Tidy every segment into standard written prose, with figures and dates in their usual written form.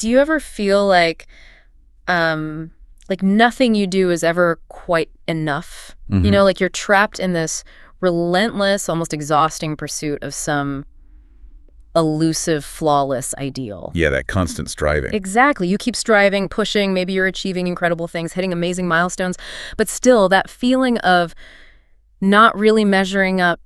Do you ever feel like nothing you do is ever quite enough? You know, like you're trapped in this relentless, almost exhausting pursuit of some elusive, flawless ideal. Yeah, that constant striving. Exactly. You keep striving, pushing, maybe you're achieving incredible things, hitting amazing milestones, but still that feeling of not really measuring up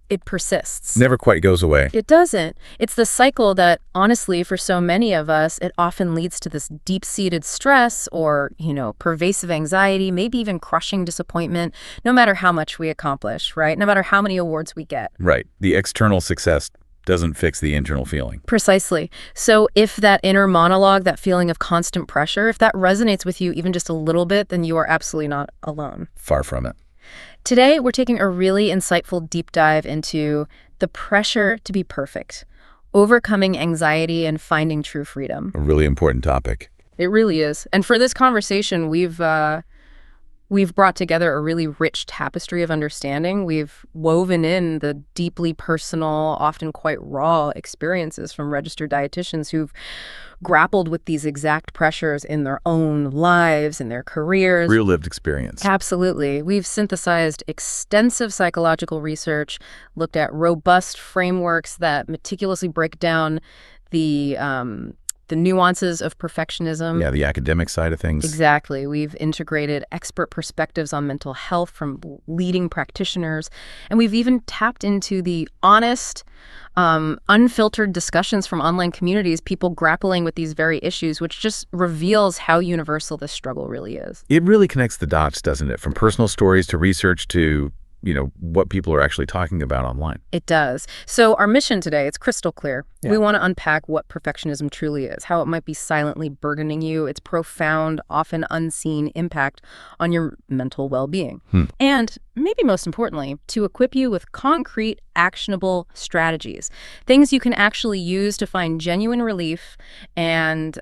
it persists. Never quite goes away. It doesn't. It's the cycle that, honestly, for so many of us, it often leads to this deep-seated stress or, pervasive anxiety, maybe even crushing disappointment, no matter how much we accomplish, right? No matter how many awards we get. Right. The external success doesn't fix the internal feeling. Precisely. So if that inner monologue, that feeling of constant pressure, if that resonates with you even just a little bit, then you are absolutely not alone. Far from it. Today, we're taking a really insightful deep dive into the pressure to be perfect, overcoming anxiety and finding true freedom. A really important topic. It really is. And for this conversation, we've brought together a really rich tapestry of understanding. We've woven in the deeply personal, often quite raw experiences from registered dietitians who've grappled with these exact pressures in their own lives, in their careers. Real lived experience. Absolutely. We've synthesized extensive psychological research, looked at robust frameworks that meticulously break down the nuances of perfectionism. Yeah, the academic side of things. Exactly. We've integrated expert perspectives on mental health from leading practitioners. And we've even tapped into the honest, unfiltered discussions from online communities, people grappling with these very issues, which just reveals how universal this struggle really is. It really connects the dots, doesn't it? From personal stories to research to what people are actually talking about online. It does. So our mission today, it's crystal clear. Yeah. We want to unpack what perfectionism truly is, how it might be silently burdening you, its profound, often unseen impact on your mental well-being. And maybe most importantly, to equip you with concrete, actionable strategies, things you can actually use to find genuine relief and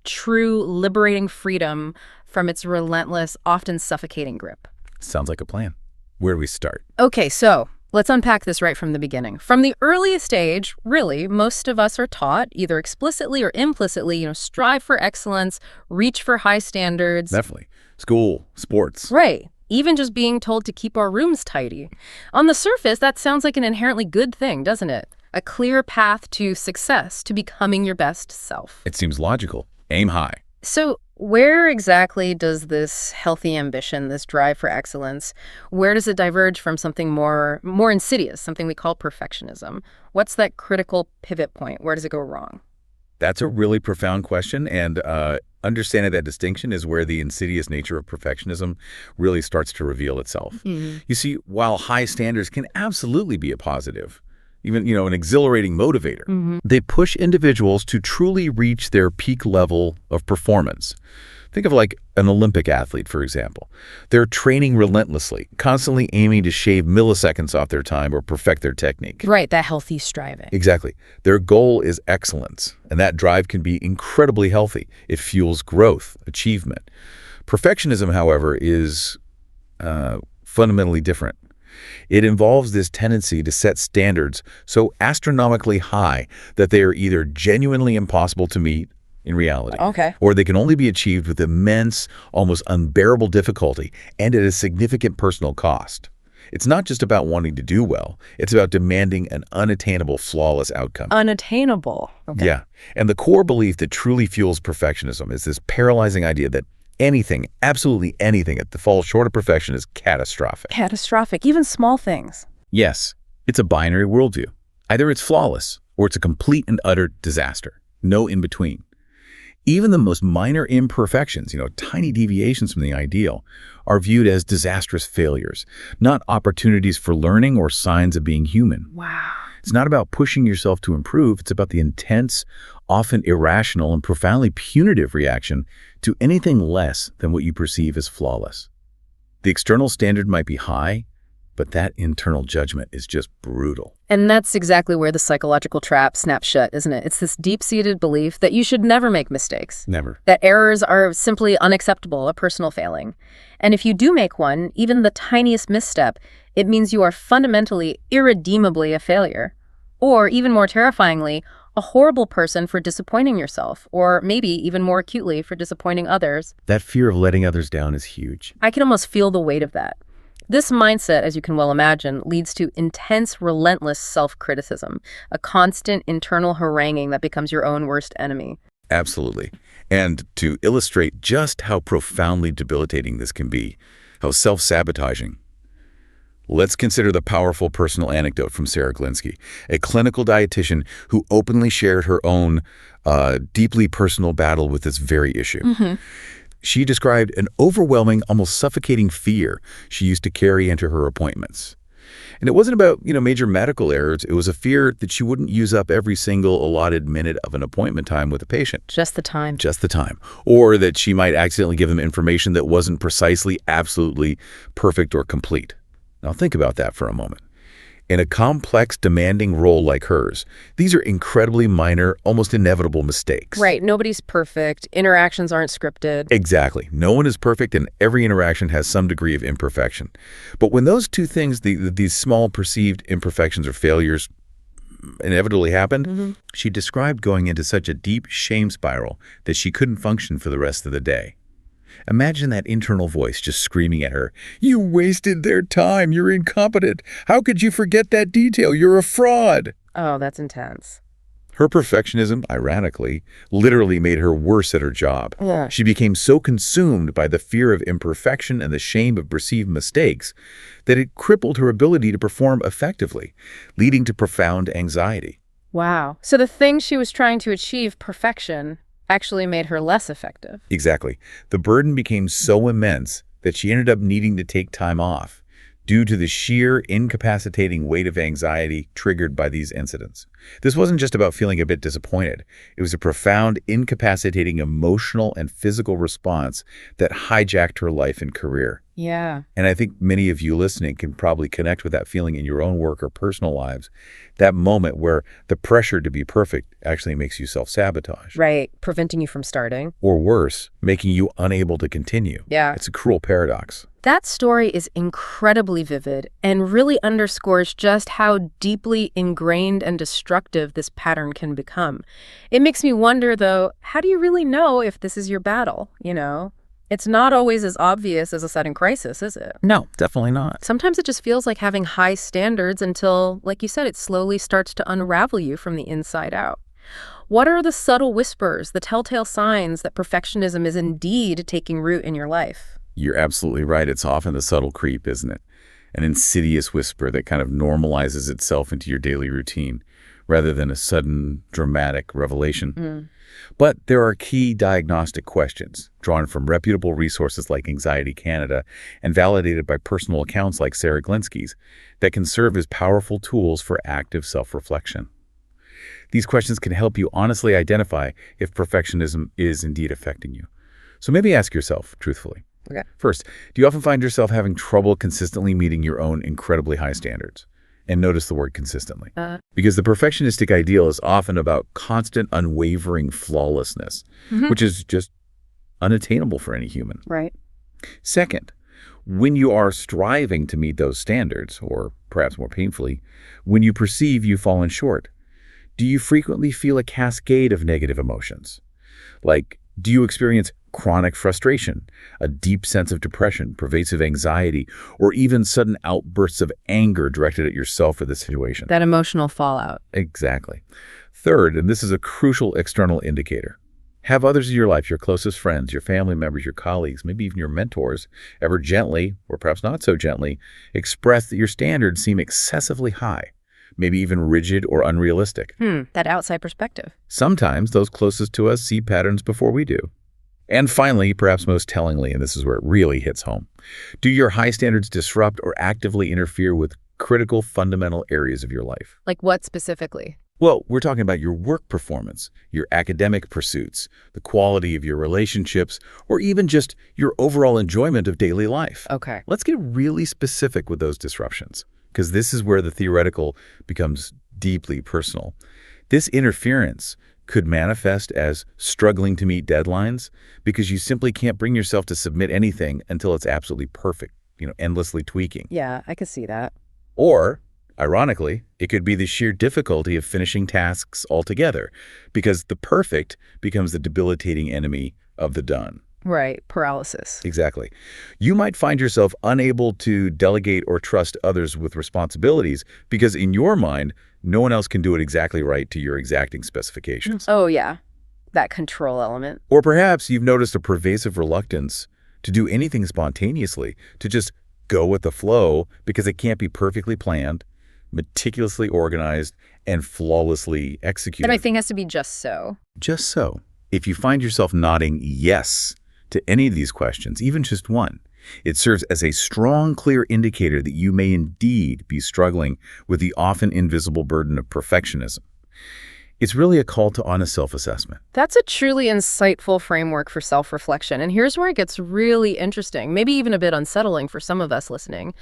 true liberating freedom from its relentless, often suffocating grip. Sounds like a plan. Where do we start? Okay, so let's unpack this right from the beginning. From the earliest age, really, most of us are taught, either explicitly or implicitly, strive for excellence, reach for high standards. Definitely. School, sports. Right. Even just being told to keep our rooms tidy. On the surface, that sounds like an inherently good thing, doesn't it? A clear path to success, to becoming your best self. It seems logical. Aim high. So where exactly does this healthy ambition, this drive for excellence, where does it diverge from something more insidious, something we call perfectionism? What's that critical pivot point? Where does it go wrong? That's a really profound question, and understanding that distinction is where the insidious nature of perfectionism really starts to reveal itself. You see, while high standards can absolutely be a positive, even, an exhilarating motivator, they push individuals to truly reach their peak level of performance. Think of like an Olympic athlete, for example. They're training relentlessly, constantly aiming to shave milliseconds off their time or perfect their technique. Right, that healthy striving. Exactly. Their goal is excellence, and that drive can be incredibly healthy. It fuels growth, achievement. Perfectionism, however, is fundamentally different. It involves this tendency to set standards so astronomically high that they are either genuinely impossible to meet in reality, or they can only be achieved with immense, almost unbearable difficulty and at a significant personal cost. It's not just about wanting to do well. It's about demanding an unattainable, flawless outcome. Unattainable. Okay. Yeah. And the core belief that truly fuels perfectionism is this paralyzing idea that anything, absolutely anything that falls short of perfection is catastrophic. Catastrophic, even small things. Yes, it's a binary worldview. Either it's flawless or it's a complete and utter disaster. No in between. Even the most minor imperfections, tiny deviations from the ideal, are viewed as disastrous failures, not opportunities for learning or signs of being human. Wow. It's not about pushing yourself to improve. It's about the intense, often irrational, and profoundly punitive reaction to anything less than what you perceive as flawless. The external standard might be high, but that internal judgment is just brutal. And that's exactly where the psychological trap snaps shut, isn't it? It's this deep-seated belief that you should never make mistakes. Never. That errors are simply unacceptable, a personal failing. And if you do make one, even the tiniest misstep, it means you are fundamentally, irredeemably a failure. Or, even more terrifyingly, a horrible person for disappointing yourself, or maybe even more acutely for disappointing others. That fear of letting others down is huge. I can almost feel the weight of that. This mindset, as you can well imagine, leads to intense, relentless self-criticism, a constant internal haranguing that becomes your own worst enemy. Absolutely. And to illustrate just how profoundly debilitating this can be, how self-sabotaging, let's consider the powerful personal anecdote from Sarah Glinsky, a clinical dietitian who openly shared her own deeply personal battle with this very issue. She described an overwhelming, almost suffocating fear she used to carry into her appointments. And it wasn't about, major medical errors. It was a fear that she wouldn't use up every single allotted minute of an appointment time with a patient. Just the time. Just the time. Or that she might accidentally give them information that wasn't precisely, absolutely perfect or complete. Now think about that for a moment. In a complex, demanding role like hers, these are incredibly minor, almost inevitable mistakes. Right. Nobody's perfect. Interactions aren't scripted. Exactly. No one is perfect, and every interaction has some degree of imperfection. But when those two things, these small perceived imperfections or failures, inevitably happened, she described going into such a deep shame spiral that she couldn't function for the rest of the day. Imagine that internal voice just screaming at her, "You wasted their time. You're incompetent. How could you forget that detail? You're a fraud." Oh, that's intense. Her perfectionism, ironically, literally made her worse at her job. Yeah. She became so consumed by the fear of imperfection and the shame of perceived mistakes that it crippled her ability to perform effectively, leading to profound anxiety. Wow. So the thing she was trying to achieve, perfection, actually made her less effective. Exactly. The burden became so immense that she ended up needing to take time off due to the sheer incapacitating weight of anxiety triggered by these incidents. This wasn't just about feeling a bit disappointed. It was a profound, incapacitating emotional and physical response that hijacked her life and career. Yeah. And I think many of you listening can probably connect with that feeling in your own work or personal lives, that moment where the pressure to be perfect actually makes you self-sabotage. Right. Preventing you from starting. Or worse, making you unable to continue. Yeah. It's a cruel paradox. That story is incredibly vivid and really underscores just how deeply ingrained and destructive this pattern can become. It makes me wonder, though, how do you really know if this is your battle, It's not always as obvious as a sudden crisis, is it? No, definitely not. Sometimes it just feels like having high standards until, like you said, it slowly starts to unravel you from the inside out. What are the subtle whispers, the telltale signs that perfectionism is indeed taking root in your life? You're absolutely right. It's often the subtle creep, isn't it? An insidious whisper that kind of normalizes itself into your daily routine rather than a sudden, dramatic revelation. But there are key diagnostic questions drawn from reputable resources like Anxiety Canada and validated by personal accounts like Sarah Glinsky's that can serve as powerful tools for active self-reflection. These questions can help you honestly identify if perfectionism is indeed affecting you. So maybe ask yourself, truthfully. Okay. First, do you often find yourself having trouble consistently meeting your own incredibly high standards? And notice the word consistently. Because the perfectionistic ideal is often about constant, unwavering flawlessness, which is just unattainable for any human. Right. Second, when you are striving to meet those standards, or perhaps more painfully, when you perceive you've fallen short, do you frequently feel a cascade of negative emotions? Like, do you experience chronic frustration, a deep sense of depression, pervasive anxiety, or even sudden outbursts of anger directed at yourself or the situation? That emotional fallout. Exactly. Third, and this is a crucial external indicator, have others in your life, your closest friends, your family members, your colleagues, maybe even your mentors, ever gently, or perhaps not so gently, express that your standards seem excessively high, maybe even rigid or unrealistic. That outside perspective. Sometimes those closest to us see patterns before we do. And finally, perhaps most tellingly, and this is where it really hits home, do your high standards disrupt or actively interfere with critical, fundamental areas of your life? Like what specifically? Well, we're talking about your work performance, your academic pursuits, the quality of your relationships, or even just your overall enjoyment of daily life. Okay. Let's get really specific with those disruptions, because this is where the theoretical becomes deeply personal. This interference could manifest as struggling to meet deadlines because you simply can't bring yourself to submit anything until it's absolutely perfect, endlessly tweaking. Yeah, I could see that. Or Ironically, it could be the sheer difficulty of finishing tasks altogether, because the perfect becomes the debilitating enemy of the done. Right, paralysis. Exactly. You might find yourself unable to delegate or trust others with responsibilities because in your mind, no one else can do it exactly right to your exacting specifications. Oh, yeah, that control element. Or perhaps you've noticed a pervasive reluctance to do anything spontaneously, to just go with the flow because it can't be perfectly planned, meticulously organized, and flawlessly executed. And I think it has to be just so. Just so. If you find yourself nodding yes to any of these questions, even just one, it serves as a strong, clear indicator that you may indeed be struggling with the often invisible burden of perfectionism. It's really a call to honest self-assessment. That's a truly insightful framework for self-reflection. And here's where it gets really interesting, maybe even a bit unsettling for some of us listening.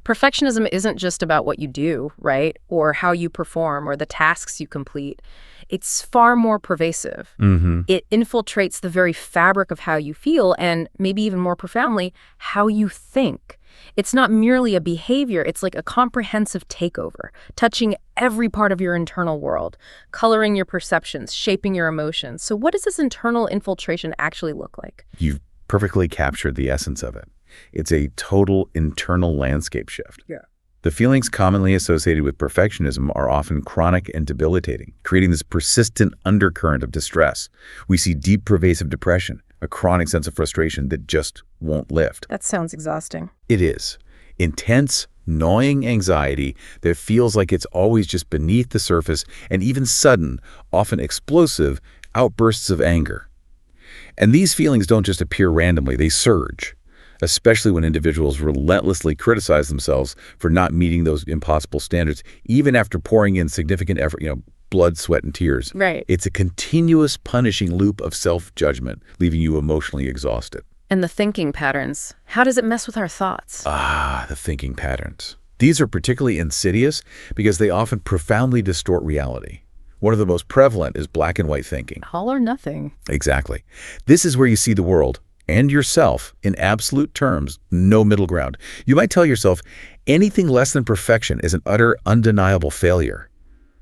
Perfectionism isn't just about what you do, right? Or how you perform or the tasks you complete. It's far more pervasive. It infiltrates the very fabric of how you feel and, maybe even more profoundly, how you think. It's not merely a behavior, it's like a comprehensive takeover, touching every part of your internal world, coloring your perceptions, shaping your emotions. So what does this internal infiltration actually look like? You've perfectly captured the essence of it. It's a total internal landscape shift. Yeah. The feelings commonly associated with perfectionism are often chronic and debilitating, creating this persistent undercurrent of distress. We see deep, pervasive depression, a chronic sense of frustration that just won't lift. That sounds exhausting. It is. Intense, gnawing anxiety that feels like it's always just beneath the surface, and even sudden, often explosive, outbursts of anger. And these feelings don't just appear randomly, they surge, especially when individuals relentlessly criticize themselves for not meeting those impossible standards, even after pouring in significant effort, blood, sweat, and tears. Right. It's a continuous punishing loop of self-judgment, leaving you emotionally exhausted. And the thinking patterns. How does it mess with our thoughts? The thinking patterns. These are particularly insidious because they often profoundly distort reality. One of the most prevalent is black and white thinking. All or nothing. Exactly. This is where you see the world and yourself in absolute terms, no middle ground. You might tell yourself anything less than perfection is an utter, undeniable failure.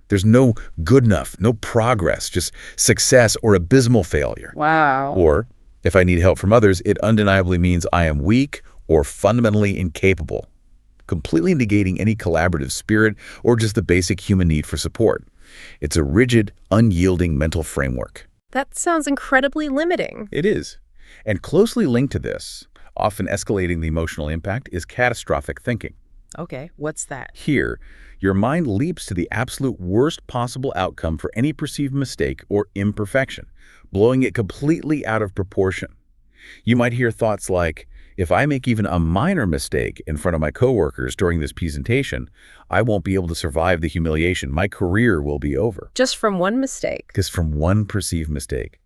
There's no good enough, no progress, just success or abysmal failure. Wow. Or, if I need help from others, it undeniably means I am weak or fundamentally incapable, completely negating any collaborative spirit or just the basic human need for support. It's a rigid, unyielding mental framework. That sounds incredibly limiting. It is. And closely linked to this, often escalating the emotional impact, is catastrophic thinking. Okay, what's that? Here, your mind leaps to the absolute worst possible outcome for any perceived mistake or imperfection, blowing it completely out of proportion. You might hear thoughts like, if I make even a minor mistake in front of my coworkers during this presentation, I won't be able to survive the humiliation. My career will be over. Just from one mistake. Just from one perceived mistake.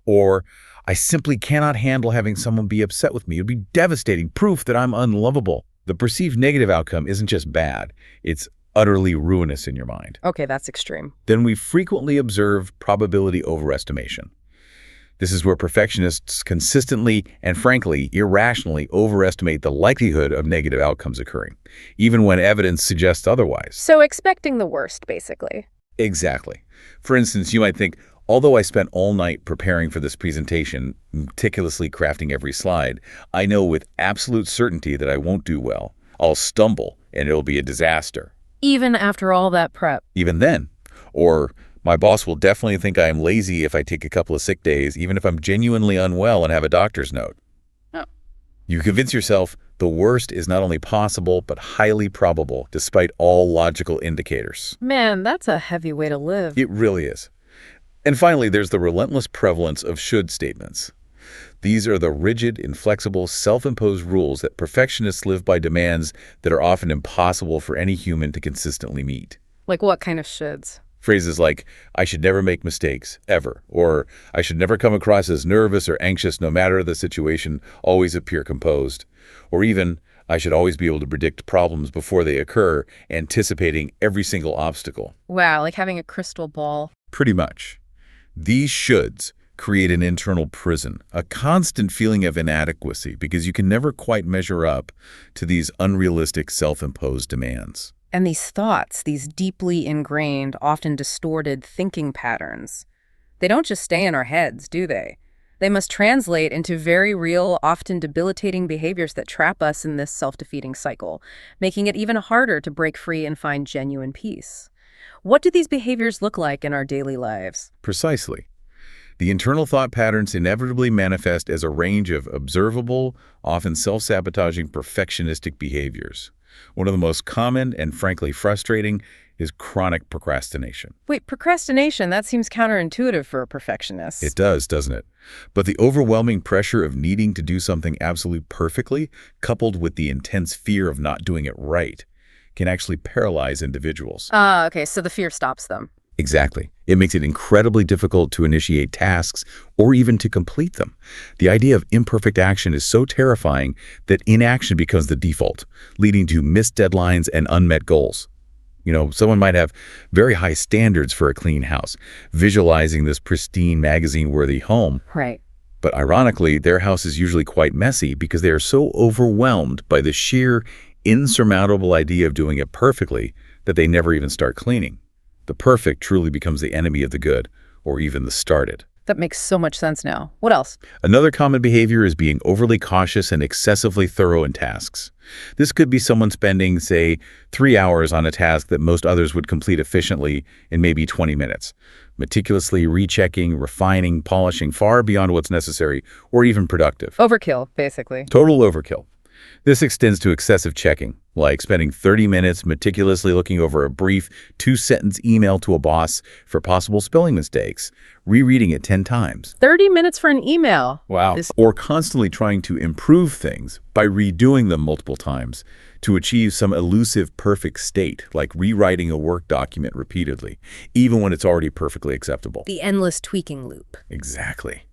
Or, I simply cannot handle having someone be upset with me. It would be devastating, proof that I'm unlovable. The perceived negative outcome isn't just bad, it's utterly ruinous in your mind. Okay, that's extreme. Then we frequently observe probability overestimation. This is where perfectionists consistently and frankly irrationally overestimate the likelihood of negative outcomes occurring, even when evidence suggests otherwise. So expecting the worst, basically. Exactly. For instance, you might think, although I spent all night preparing for this presentation, meticulously crafting every slide, I know with absolute certainty that I won't do well. I'll stumble, and it'll be a disaster. Even after all that prep. Even then. Or, my boss will definitely think I am lazy if I take a couple of sick days, even if I'm genuinely unwell and have a doctor's note. Oh. You convince yourself the worst is not only possible, but highly probable, despite all logical indicators. Man, that's a heavy way to live. It really is. And finally, there's the relentless prevalence of should statements. These are the rigid, inflexible, self-imposed rules that perfectionists live by, demands that are often impossible for any human to consistently meet. Like what kind of shoulds? Phrases like, I should never make mistakes, ever, or I should never come across as nervous or anxious no matter the situation, always appear composed. Or even, I should always be able to predict problems before they occur, anticipating every single obstacle. Wow, like having a crystal ball. Pretty much. These shoulds create an internal prison, a constant feeling of inadequacy because you can never quite measure up to these unrealistic self-imposed demands. And these thoughts, these deeply ingrained, often distorted thinking patterns, they don't just stay in our heads, do they? They must translate into very real, often debilitating behaviors that trap us in this self-defeating cycle, making it even harder to break free and find genuine peace. What do these behaviors look like in our daily lives? Precisely. The internal thought patterns inevitably manifest as a range of observable, often self-sabotaging perfectionistic behaviors. One of the most common and frankly frustrating is chronic procrastination. Wait, procrastination, that seems counterintuitive for a perfectionist. It does, doesn't it? But the overwhelming pressure of needing to do something absolutely perfectly, coupled with the intense fear of not doing it right, can actually paralyze individuals. Okay, so the fear stops them. Exactly. It makes it incredibly difficult to initiate tasks or even to complete them. The idea of imperfect action is so terrifying that inaction becomes the default, leading to missed deadlines and unmet goals. Someone might have very high standards for a clean house, visualizing this pristine magazine-worthy home. Right. But ironically, their house is usually quite messy because they are so overwhelmed by the sheer, insurmountable idea of doing it perfectly that they never even start cleaning. The perfect truly becomes the enemy of the good, or even the started. That makes so much sense now. What else? Another common behavior is being overly cautious and excessively thorough in tasks. This could be someone spending, say, 3 hours on a task that most others would complete efficiently in maybe 20 minutes, meticulously rechecking, refining, polishing far beyond what's necessary or even productive. Overkill, basically. Total overkill. This extends to excessive checking, like spending 30 minutes meticulously looking over a brief 2-sentence email to a boss for possible spelling mistakes, rereading it 10 times. 30 minutes for an email. Wow. Or constantly trying to improve things by redoing them multiple times to achieve some elusive perfect state, like rewriting a work document repeatedly, even when it's already perfectly acceptable. The endless tweaking loop. Exactly.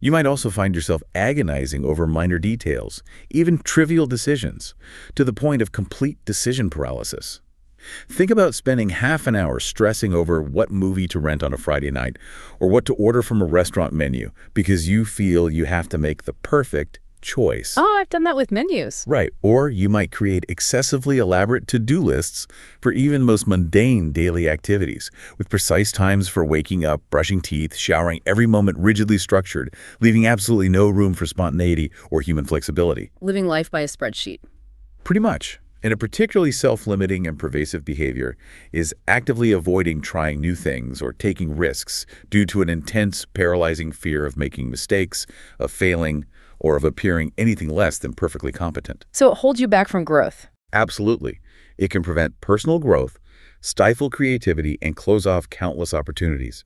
You might also find yourself agonizing over minor details, even trivial decisions, to the point of complete decision paralysis. Think about spending half an hour stressing over what movie to rent on a Friday night or what to order from a restaurant menu because you feel you have to make the perfect choice. Oh, I've done that with menus. Right. Or you might create excessively elaborate to-do lists for even most mundane daily activities, with precise times for waking up, brushing teeth, showering, every moment rigidly structured, leaving absolutely no room for spontaneity or human flexibility. Living life by a spreadsheet. Pretty much. And a particularly self-limiting and pervasive behavior is actively avoiding trying new things or taking risks due to an intense, paralyzing fear of making mistakes, of failing, or of appearing anything less than perfectly competent. So it holds you back from growth. Absolutely. It can prevent personal growth, stifle creativity, and close off countless opportunities.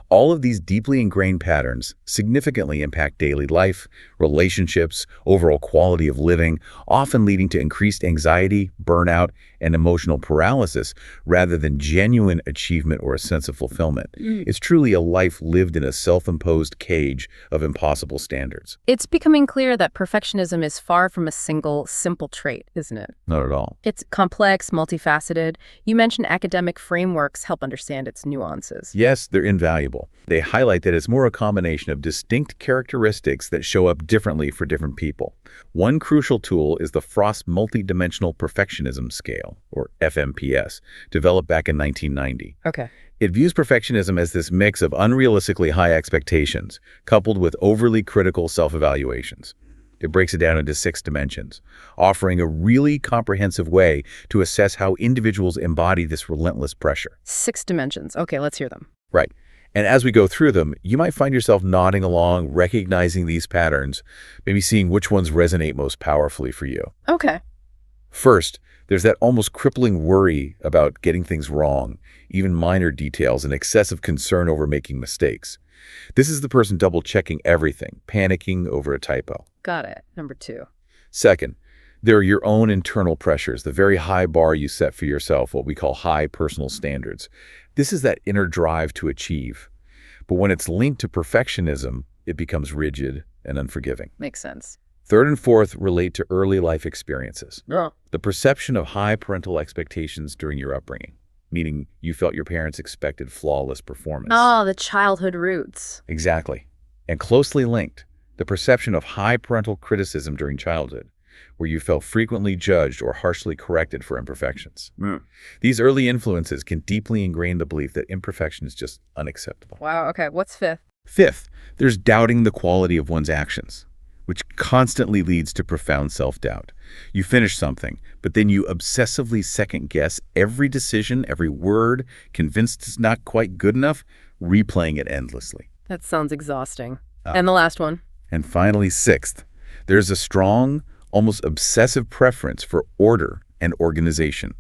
All of these deeply ingrained patterns significantly impact daily life, relationships, overall quality of living, often leading to increased anxiety, burnout, and emotional paralysis rather than genuine achievement or a sense of fulfillment. It's truly a life lived in a self-imposed cage of impossible standards. It's becoming clear that perfectionism is far from a single, simple trait, isn't it? Not at all. It's complex, multifaceted. You mentioned academic frameworks help understand its nuances. Yes, they're invaluable. They highlight that it's more a combination of distinct characteristics that show up differently for different people. One crucial tool is the Frost Multidimensional Perfectionism Scale, or FMPS, developed back in 1990. Okay. It views perfectionism as this mix of unrealistically high expectations, coupled with overly critical self-evaluations. It breaks it down into 6 dimensions, offering a really comprehensive way to assess how individuals embody this relentless pressure. 6 dimensions. Okay, let's hear them. Right. And as we go through them, you might find yourself nodding along, recognizing these patterns, maybe seeing which ones resonate most powerfully for you. Okay. First, there's that almost crippling worry about getting things wrong, even minor details, and excessive concern over making mistakes. This is the person double-checking everything, panicking over a typo. Got it. Number 2. Second, there are your own internal pressures, the very high bar you set for yourself, what we call high personal standards. This is that inner drive to achieve. But when it's linked to perfectionism, it becomes rigid and unforgiving. Makes sense. Third and fourth relate to early life experiences. Yeah. The perception of high parental expectations during your upbringing, meaning you felt your parents expected flawless performance. Oh, the childhood roots. Exactly. And closely linked, the perception of high parental criticism during childhood. where you felt frequently judged or harshly corrected for imperfections. Mm. These early influences can deeply ingrain the belief that imperfection is just unacceptable. Wow, okay. What's fifth? Fifth, there's doubting the quality of one's actions, which constantly leads to profound self-doubt. You finish something, but then you obsessively second-guess every decision, every word, convinced it's not quite good enough, replaying it endlessly. That sounds exhausting. And the last one? And finally, sixth, there's a strong, almost obsessive preference for order and organization,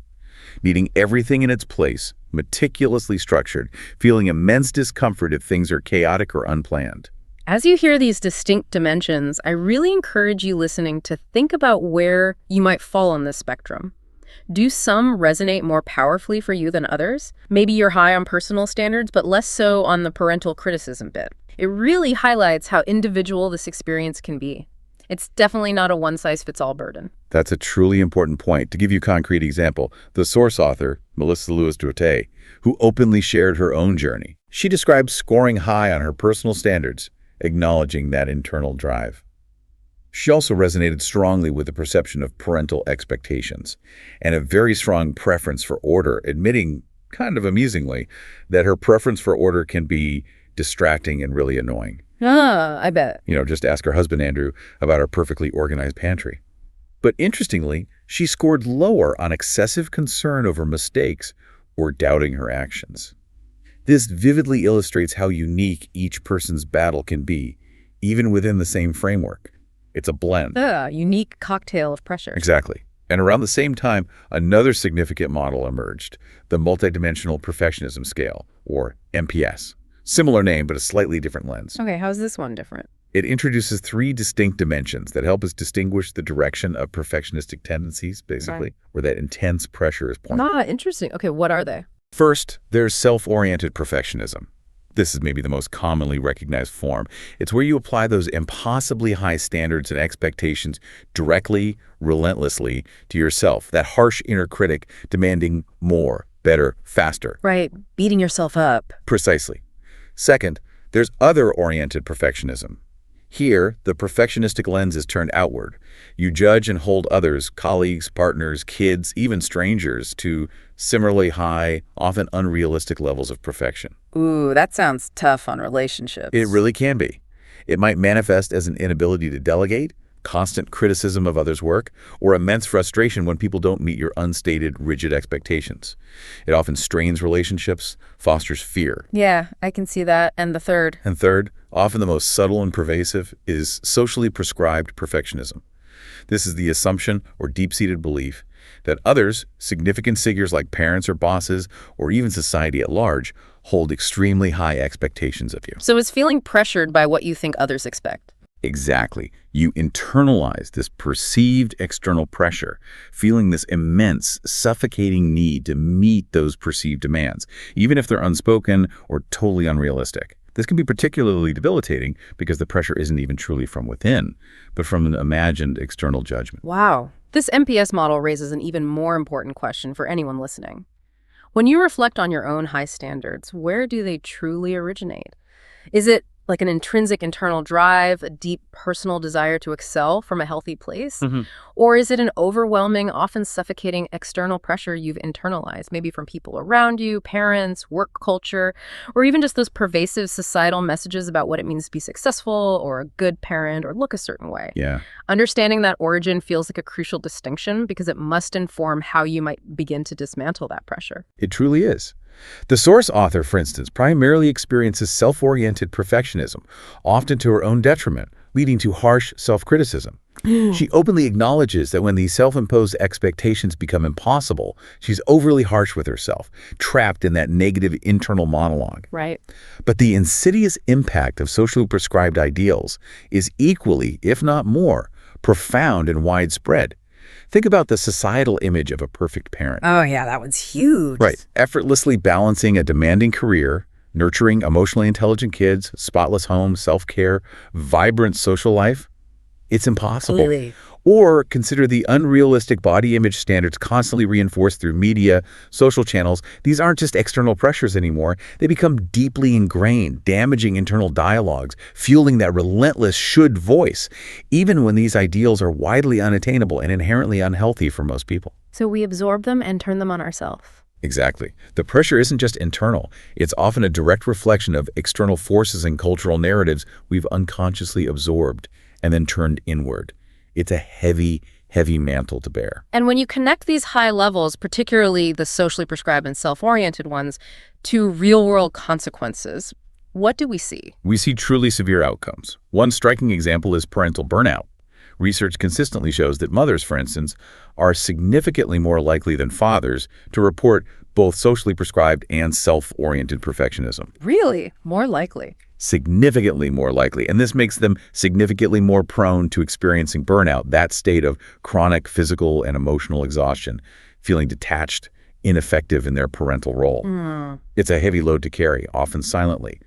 needing everything in its place, meticulously structured, feeling immense discomfort if things are chaotic or unplanned. As you hear these distinct dimensions, I really encourage you listening to think about where you might fall on this spectrum. Do some resonate more powerfully for you than others? Maybe you're high on personal standards, but less so on the parental criticism bit. It really highlights how individual this experience can be. It's definitely not a one-size-fits-all burden. That's a truly important point. To give you a concrete example, the source author, Melissa Lewis-Duarte, who openly shared her own journey, she describes scoring high on her personal standards, acknowledging that internal drive. She also resonated strongly with the perception of parental expectations and a very strong preference for order, admitting, kind of amusingly, that her preference for order can be distracting and really annoying. Ah, I bet. Just ask her husband, Andrew, about our perfectly organized pantry. But interestingly, she scored lower on excessive concern over mistakes or doubting her actions. This vividly illustrates how unique each person's battle can be, even within the same framework. It's a blend. Unique cocktail of pressure. Exactly. And around the same time, another significant model emerged, the multidimensional perfectionism scale, or MPS. Similar name, but a slightly different lens. Okay, how's this one different? It introduces 3 distinct dimensions that help us distinguish the direction of perfectionistic tendencies, basically, where that intense pressure is pointed. Interesting. Okay, what are they? First, there's self-oriented perfectionism. This is maybe the most commonly recognized form. It's where you apply those impossibly high standards and expectations directly, relentlessly to yourself, that harsh inner critic demanding more, better, faster. Right, beating yourself up. Precisely. Second, there's other-oriented perfectionism. Here, the perfectionistic lens is turned outward. You judge and hold others, colleagues, partners, kids, even strangers, to similarly high, often unrealistic levels of perfection. Ooh, that sounds tough on relationships. It really can be. It might manifest as an inability to delegate, constant criticism of others' work, or immense frustration when people don't meet your unstated, rigid expectations. It often strains relationships, fosters fear. Yeah, I can see that. And the third? And third, often the most subtle and pervasive, is socially prescribed perfectionism. This is the assumption or deep-seated belief that others, significant figures like parents or bosses, or even society at large, hold extremely high expectations of you. So it's feeling pressured by what you think others expect. Exactly. You internalize this perceived external pressure, feeling this immense, suffocating need to meet those perceived demands, even if they're unspoken or totally unrealistic. This can be particularly debilitating because the pressure isn't even truly from within, but from an imagined external judgment. Wow. This MPS model raises an even more important question for anyone listening. When you reflect on your own high standards, where do they truly originate? Is it like an intrinsic internal drive, a deep personal desire to excel from a healthy place? Or is it an overwhelming, often suffocating external pressure you've internalized, maybe from people around you, parents, work culture, or even just those pervasive societal messages about what it means to be successful or a good parent or look a certain way? Yeah. Understanding that origin feels like a crucial distinction because it must inform how you might begin to dismantle that pressure. It truly is. The source author, for instance, primarily experiences self-oriented perfectionism, often to her own detriment, leading to harsh self-criticism. She openly acknowledges that when these self-imposed expectations become impossible, she's overly harsh with herself, trapped in that negative internal monologue. Right. But the insidious impact of socially prescribed ideals is equally, if not more, profound and widespread. Think about the societal image of a perfect parent. Oh, yeah, that one's huge. Right. Effortlessly balancing a demanding career, nurturing emotionally intelligent kids, spotless home, self-care, vibrant social life. It's impossible. Really? Or consider the unrealistic body image standards constantly reinforced through media, social channels. These aren't just external pressures anymore. They become deeply ingrained, damaging internal dialogues, fueling that relentless should voice, even when these ideals are widely unattainable and inherently unhealthy for most people. So we absorb them and turn them on ourselves. Exactly. The pressure isn't just internal. It's often a direct reflection of external forces and cultural narratives we've unconsciously absorbed and then turned inward. It's a heavy, heavy mantle to bear. And when you connect these high levels, particularly the socially prescribed and self-oriented ones, to real-world consequences, what do we see? We see truly severe outcomes. One striking example is parental burnout. Research consistently shows that mothers, for instance, are significantly more likely than fathers to report both socially prescribed and self-oriented perfectionism. Really? More likely? Significantly more likely, and this makes them significantly more prone to experiencing burnout, that state of chronic physical and emotional exhaustion, feeling detached, ineffective in their parental role. It's a heavy load to carry, often silently,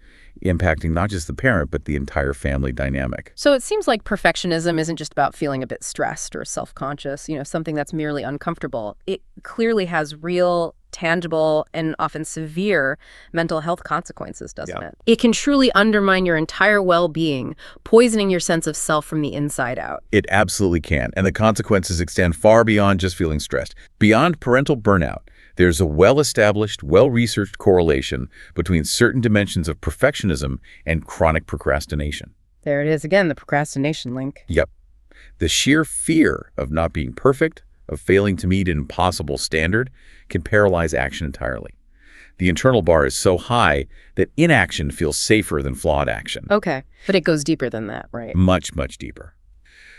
impacting not just the parent, but the entire family dynamic. So it seems like perfectionism isn't just about feeling a bit stressed or self-conscious, something that's merely uncomfortable. It clearly has real, tangible, and often severe mental health consequences, doesn't it? It can truly undermine your entire well-being, poisoning your sense of self from the inside out. It absolutely can, and the consequences extend far beyond just feeling stressed. Beyond parental burnout, there's a well-established, well-researched correlation between certain dimensions of perfectionism and chronic procrastination. There it is again, the procrastination link. Yep. The sheer fear of not being perfect, of failing to meet an impossible standard, can paralyze action entirely. The internal bar is so high that inaction feels safer than flawed action. Okay, but it goes deeper than that, right? Much, much deeper.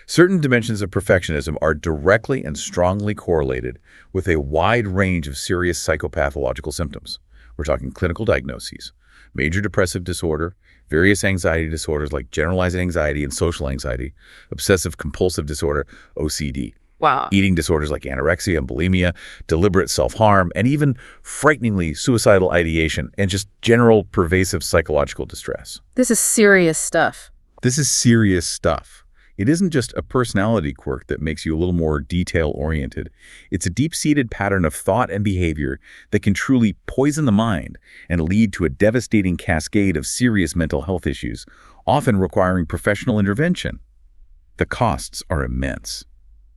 Certain dimensions of perfectionism are directly and strongly correlated with a wide range of serious psychopathological symptoms. We're talking clinical diagnoses, major depressive disorder, various anxiety disorders like generalized anxiety and social anxiety, obsessive compulsive disorder, OCD. Wow. Eating disorders like anorexia and bulimia, deliberate self-harm, and even frighteningly suicidal ideation and just general pervasive psychological distress. This is serious stuff. This is serious stuff. It isn't just a personality quirk that makes you a little more detail-oriented. It's a deep-seated pattern of thought and behavior that can truly poison the mind and lead to a devastating cascade of serious mental health issues, often requiring professional intervention. The costs are immense.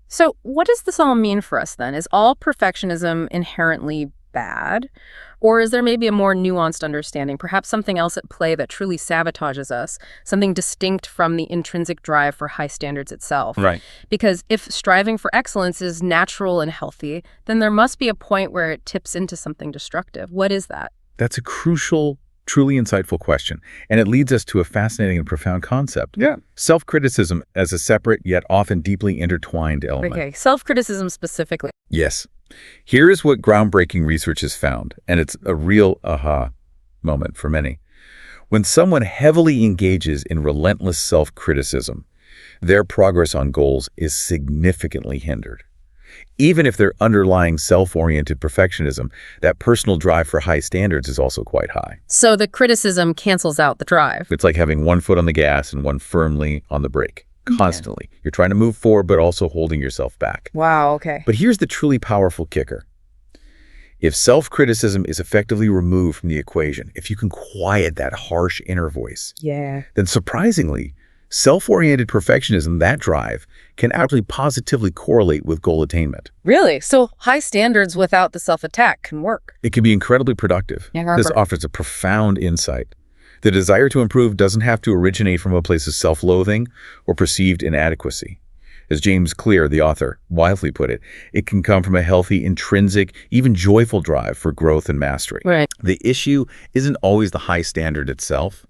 So what does this all mean for us then? Is all perfectionism inherently bad? Or is there maybe a more nuanced understanding, perhaps something else at play that truly sabotages us, something distinct from the intrinsic drive for high standards itself? Right. Because if striving for excellence is natural and healthy, then there must be a point where it tips into something destructive. What is that? That's a crucial, truly insightful question, and it leads us to a fascinating and profound concept. Self-criticism as a separate yet often deeply intertwined element. Okay, self-criticism specifically. Yes. Here is what groundbreaking research has found, and it's a real aha moment for many. When someone heavily engages in relentless self-criticism, their progress on goals is significantly hindered. Even if their underlying self-oriented perfectionism, that personal drive for high standards is also quite high. So the criticism cancels out the drive. It's like having one foot on the gas and one firmly on the brake. Constantly. You're trying to move forward, but also holding yourself back. Wow, okay. But here's the truly powerful kicker. If self-criticism is effectively removed from the equation, if you can quiet that harsh inner voice, then surprisingly, self-oriented perfectionism, that drive, can actually positively correlate with goal attainment. Really? So high standards without the self-attack can work? It can be incredibly productive. This offers a profound insight. The desire to improve doesn't have to originate from a place of self-loathing or perceived inadequacy. As James Clear, the author, wisely put it, it can come from a healthy, intrinsic, even joyful drive for growth and mastery. Right. The issue isn't always the high standard itself,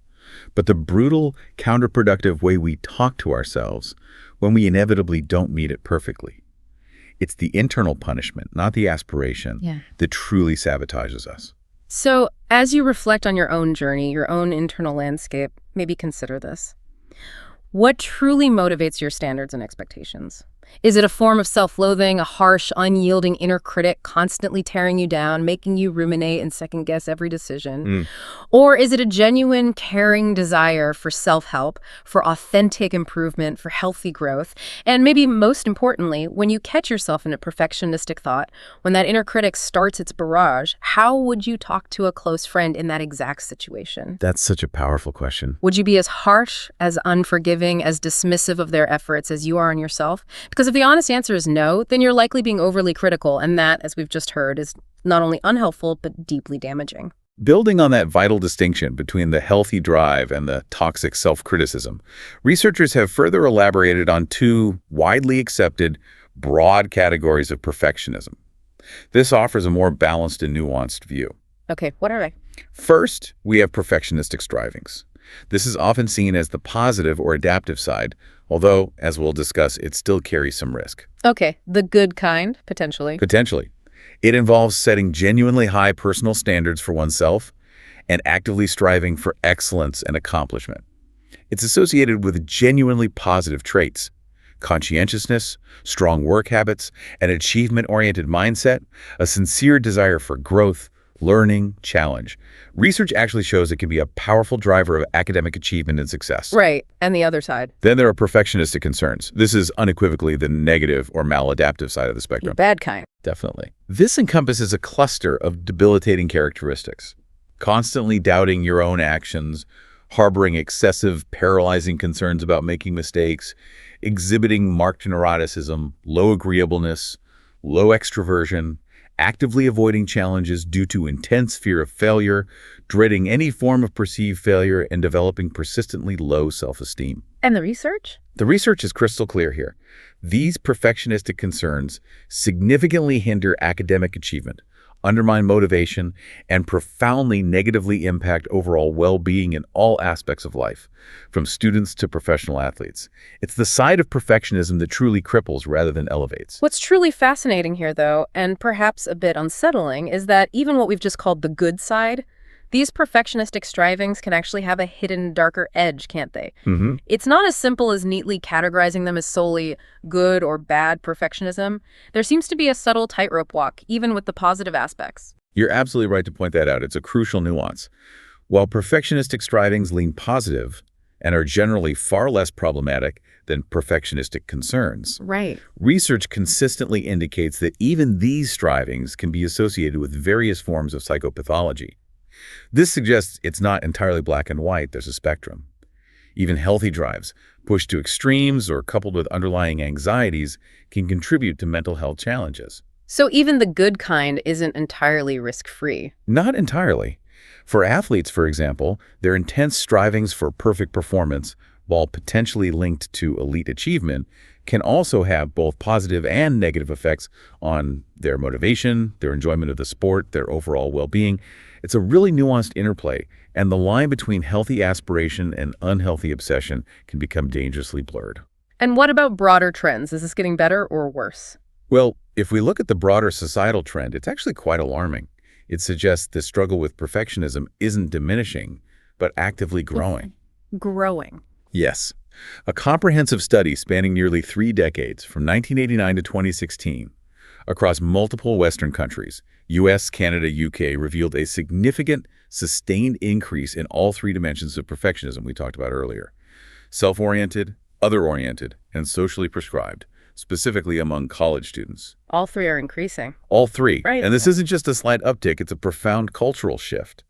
but the brutal, counterproductive way we talk to ourselves when we inevitably don't meet it perfectly. It's the internal punishment, not the aspiration, that truly sabotages us. So as you reflect on your own journey, your own internal landscape, maybe consider this. What truly motivates your standards and expectations? Is it a form of self-loathing, a harsh, unyielding inner critic constantly tearing you down, making you ruminate and second-guess every decision? Mm. Or is it a genuine, caring desire for self-help, for authentic improvement, for healthy growth? And maybe most importantly, when you catch yourself in a perfectionistic thought, when that inner critic starts its barrage, how would you talk to a close friend in that exact situation? That's such a powerful question. Would you be as harsh, as unforgiving, as dismissive of their efforts as you are on yourself? Because if the honest answer is no, then you're likely being overly critical, and that, as we've just heard, is not only unhelpful, but deeply damaging. Building on that vital distinction between the healthy drive and the toxic self-criticism, researchers have further elaborated on two widely accepted, broad categories of perfectionism. This offers a more balanced and nuanced view. Okay, what are they? First, we have perfectionistic strivings. This is often seen as the positive or adaptive side, although, as we'll discuss, it still carries some risk. Okay, the good kind, potentially. Potentially. It involves setting genuinely high personal standards for oneself and actively striving for excellence and accomplishment. It's associated with genuinely positive traits: conscientiousness, strong work habits, an achievement-oriented mindset, a sincere desire for growth, learning, challenge. Research actually shows it can be a powerful driver of academic achievement and success. Right, and the other side. Then there are perfectionistic concerns. This is unequivocally the negative or maladaptive side of the The spectrum. bad kind. Definitely. This encompasses a cluster of debilitating characteristics: constantly doubting your own actions, harboring excessive, paralyzing concerns about making mistakes, exhibiting marked neuroticism, low agreeableness, low extroversion, actively avoiding challenges due to intense fear of failure, dreading any form of perceived failure, and developing persistently low self-esteem. And the research? The research is crystal clear here. These perfectionistic concerns significantly hinder academic achievement, undermine motivation, and profoundly negatively impact overall well-being in all aspects of life, from students to professional athletes. It's the side of perfectionism that truly cripples rather than elevates. What's truly fascinating here, though, and perhaps a bit unsettling, is that even what we've just called the good side, these perfectionistic strivings can actually have a hidden, darker edge, can't they? Mm-hmm. It's not as simple as neatly categorizing them as solely good or bad perfectionism. There seems to be a subtle tightrope walk, even with the positive aspects. You're absolutely right to point that out. It's a crucial nuance. While perfectionistic strivings lean positive and are generally far less problematic than perfectionistic concerns, Right. research consistently indicates that even these strivings can be associated with various forms of psychopathology. This suggests it's not entirely black and white. There's a spectrum. Even healthy drives, pushed to extremes or coupled with underlying anxieties, can contribute to mental health challenges. So even the good kind isn't entirely risk-free. Not entirely. For athletes, for example, their intense strivings for perfect performance, while potentially linked to elite achievement, can also have both positive and negative effects on their motivation, their enjoyment of the sport, their overall well-being. It's a really nuanced interplay, and the line between healthy aspiration and unhealthy obsession can become dangerously blurred. And what about broader trends? Is this getting better or worse? Well, if we look at the broader societal trend, it's actually quite alarming. It suggests the struggle with perfectionism isn't diminishing, but actively growing. Growing. Yes. A comprehensive study spanning nearly 3 decades, from 1989 to 2016, across multiple Western countries, US, Canada, UK, revealed a significant, sustained increase in all 3 dimensions of perfectionism we talked about earlier: self-oriented, other-oriented, and socially prescribed, specifically among college students. All 3 are increasing. All 3. Right. And this isn't just a slight uptick, it's a profound cultural shift.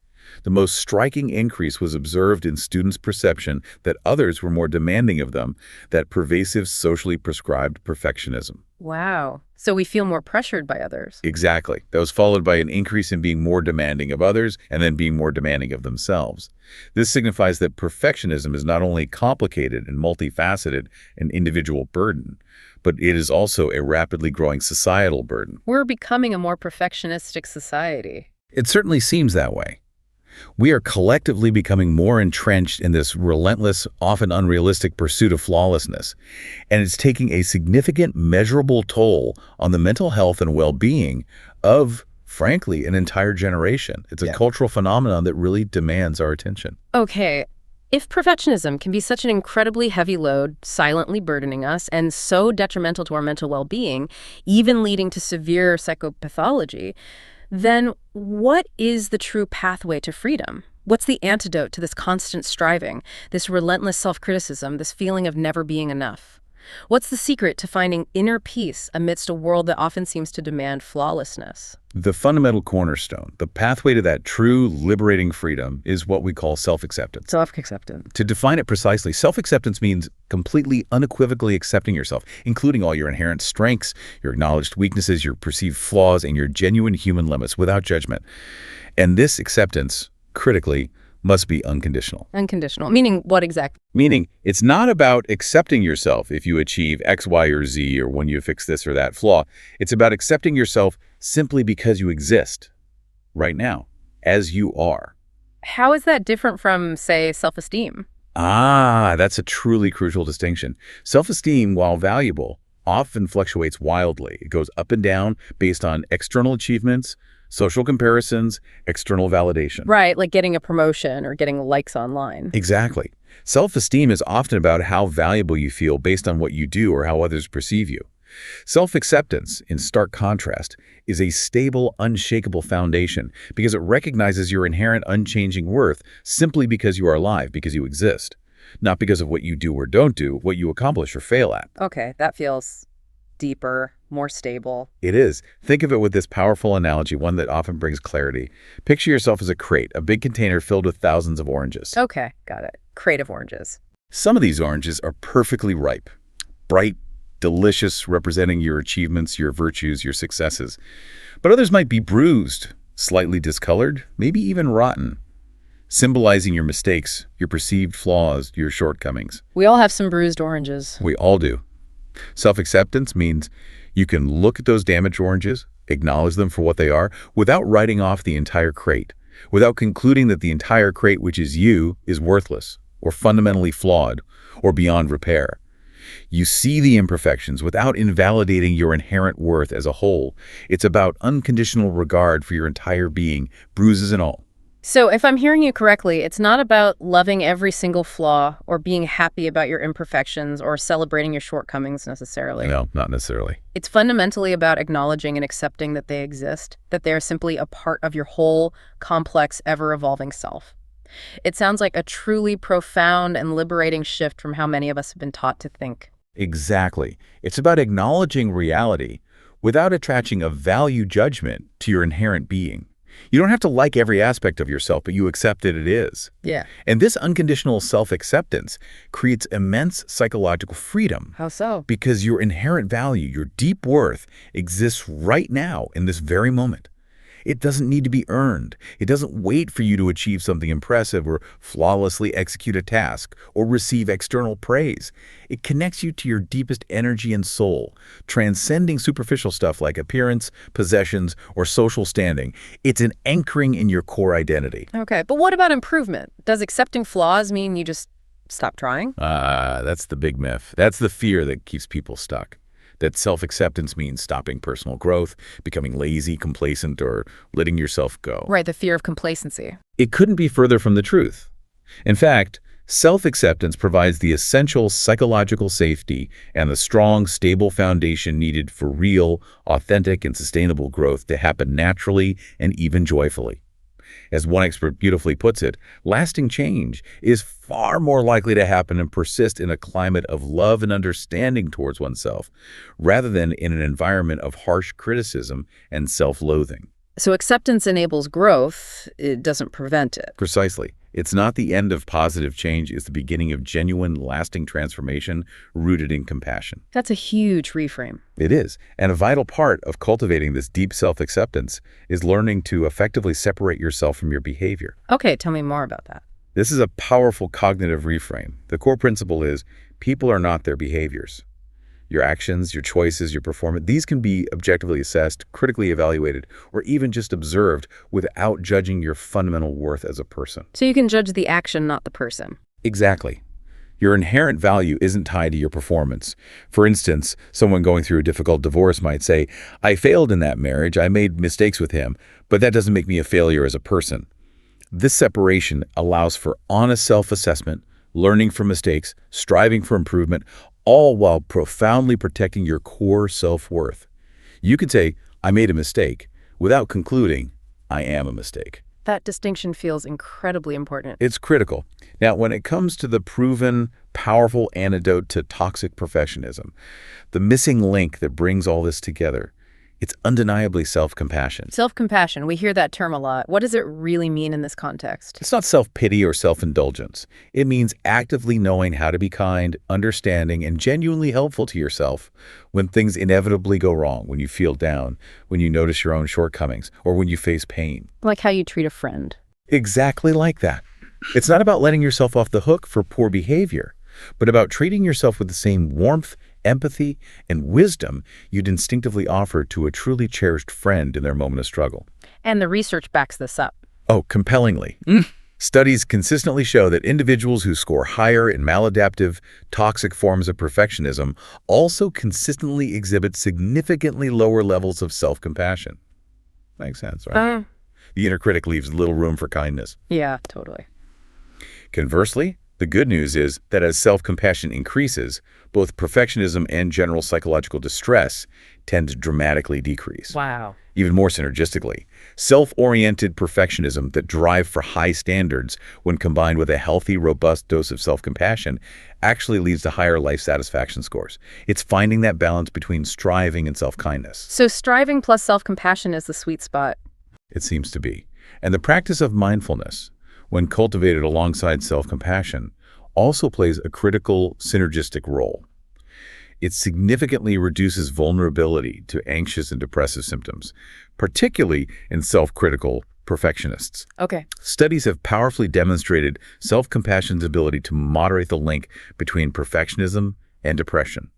The most striking increase was observed in students' perception that others were more demanding of them, that pervasive socially prescribed perfectionism. Wow. So we feel more pressured by others. Exactly. That was followed by an increase in being more demanding of others and then being more demanding of themselves. This signifies that perfectionism is not only complicated and multifaceted, an individual burden, but it is also a rapidly growing societal burden. We're becoming a more perfectionistic society. It certainly seems that way. We are collectively becoming more entrenched in this relentless, often unrealistic pursuit of flawlessness, and it's taking a significant, measurable toll on the mental health and well-being of, frankly, an entire generation. It's a cultural phenomenon that really demands our attention. Okay, If perfectionism can be such an incredibly heavy load, silently burdening us, and so detrimental to our mental well-being, even leading to severe psychopathology, then what is the true pathway to freedom? What's the antidote to this constant striving, this relentless self-criticism, this feeling of never being enough? What's the secret to finding inner peace amidst a world that often seems to demand flawlessness? The fundamental cornerstone, the pathway to that true liberating freedom, is what we call self-acceptance. Self-acceptance. To define it precisely, self-acceptance means completely unequivocally accepting yourself, including all your inherent strengths, your acknowledged weaknesses, your perceived flaws, and your genuine human limits without judgment. And this acceptance, critically, must be unconditional. Unconditional. Meaning what exactly? Meaning, it's not about accepting yourself if you achieve X, Y, or Z, or when you fix this or that flaw. It's about accepting yourself simply because you exist right now, as you are. How is that different from, say, self-esteem? That's a truly crucial distinction. Self-esteem, while valuable, often fluctuates wildly. It goes up and down based on external achievements, social comparisons, external validation. Right, like getting a promotion or getting likes online. Exactly. Self-esteem is often about how valuable you feel based on what you do or how others perceive you. Self-acceptance, in stark contrast, is a stable, unshakable foundation because it recognizes your inherent unchanging worth simply because you are alive, because you exist, not because of what you do or don't do, what you accomplish or fail at. Okay, that feels deeper, more stable. It is. Think of it with this powerful analogy, one that often brings clarity. Picture yourself as a crate, a big container filled with thousands of oranges. Okay, got it. Crate of oranges. Some of these oranges are perfectly ripe, bright, delicious, representing your achievements, your virtues, your successes. But others might be bruised, slightly discolored, maybe even rotten, symbolizing your mistakes, your perceived flaws, your shortcomings. We all have some bruised oranges. We all do. Self-acceptance means you can look at those damaged oranges, acknowledge them for what they are, without writing off the entire crate, without concluding that the entire crate, which is you, is worthless, or fundamentally flawed, or beyond repair. You see the imperfections without invalidating your inherent worth as a whole. It's about unconditional regard for your entire being, bruises and all. So if I'm hearing you correctly, it's not about loving every single flaw or being happy about your imperfections or celebrating your shortcomings necessarily. No, not necessarily. It's fundamentally about acknowledging and accepting that they exist, that they are simply a part of your whole, complex, ever-evolving self. It sounds like a truly profound and liberating shift from how many of us have been taught to think. Exactly. It's about acknowledging reality without attaching a value judgment to your inherent being. You don't have to like every aspect of yourself, but you accept that it is. Yeah. And this unconditional self-acceptance creates immense psychological freedom. How so? Because your inherent value, your deep worth, exists right now in this very moment. It doesn't need to be earned. It doesn't wait for you to achieve something impressive or flawlessly execute a task or receive external praise. It connects you to your deepest energy and soul, transcending superficial stuff like appearance, possessions, or social standing. It's an anchoring in your core identity. Okay, but what about improvement? Does accepting flaws mean you just stop trying? That's the big myth. That's the fear that keeps people stuck. That self-acceptance means stopping personal growth, becoming lazy, complacent, or letting yourself go. Right, the fear of complacency. It couldn't be further from the truth. In fact, self-acceptance provides the essential psychological safety and the strong, stable foundation needed for real, authentic, and sustainable growth to happen naturally and even joyfully. As one expert beautifully puts it, lasting change is far more likely to happen and persist in a climate of love and understanding towards oneself, rather than in an environment of harsh criticism and self-loathing. So acceptance enables growth, it doesn't prevent it. Precisely. It's not the end of positive change, it's the beginning of genuine, lasting transformation rooted in compassion. That's a huge reframe. It is. And a vital part of cultivating this deep self-acceptance is learning to effectively separate yourself from your behavior. Okay, tell me more about that. This is a powerful cognitive reframe. The core principle is people are not their behaviors. Your actions, your choices, your performance, these can be objectively assessed, critically evaluated, or even just observed without judging your fundamental worth as a person. So you can judge the action, not the person. Exactly. Your inherent value isn't tied to your performance. For instance, someone going through a difficult divorce might say, I failed in that marriage, I made mistakes with him, but that doesn't make me a failure as a person. This separation allows for honest self-assessment, learning from mistakes, striving for improvement, all while profoundly protecting your core self-worth. You could say, I made a mistake, without concluding, I am a mistake. That distinction feels incredibly important. It's critical. Now, when it comes to the proven, powerful antidote to toxic perfectionism, the missing link that brings all this together, it's undeniably self-compassion. Self-compassion, we hear that term a lot. What does it really mean in this context? It's not self-pity or self-indulgence. It means actively knowing how to be kind, understanding, and genuinely helpful to yourself when things inevitably go wrong, when you feel down, when you notice your own shortcomings, or when you face pain. Like how you treat a friend. Exactly like that. It's not about letting yourself off the hook for poor behavior, but about treating yourself with the same warmth, empathy, and wisdom you'd instinctively offer to a truly cherished friend in their moment of struggle. And the research backs this up. Oh, compellingly. Studies consistently show that individuals who score higher in maladaptive, toxic forms of perfectionism also consistently exhibit significantly lower levels of self-compassion. Makes sense, right? The inner critic leaves little room for kindness. Yeah, totally. Conversely, the good news is that as self-compassion increases, both perfectionism and general psychological distress tend to dramatically decrease. Wow. Even more synergistically, self-oriented perfectionism that drive for high standards when combined with a healthy, robust dose of self-compassion actually leads to higher life satisfaction scores. It's finding that balance between striving and self-kindness. So striving plus self-compassion is the sweet spot. It seems to be. And the practice of mindfulness, when cultivated alongside self-compassion, also plays a critical synergistic role. It significantly reduces vulnerability to anxious and depressive symptoms, particularly in self-critical perfectionists. Okay. Studies have powerfully demonstrated self-compassion's ability to moderate the link between perfectionism and depression,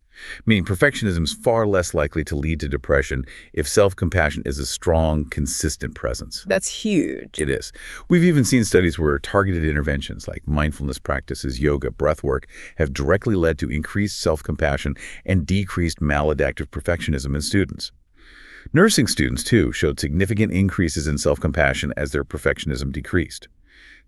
meaning perfectionism is far less likely to lead to depression if self-compassion is a strong, consistent presence. That's huge. It is. We've even seen studies where targeted interventions like mindfulness practices, yoga, breathwork have directly led to increased self-compassion and decreased maladaptive perfectionism in students. Nursing students, too, showed significant increases in self-compassion as their perfectionism decreased.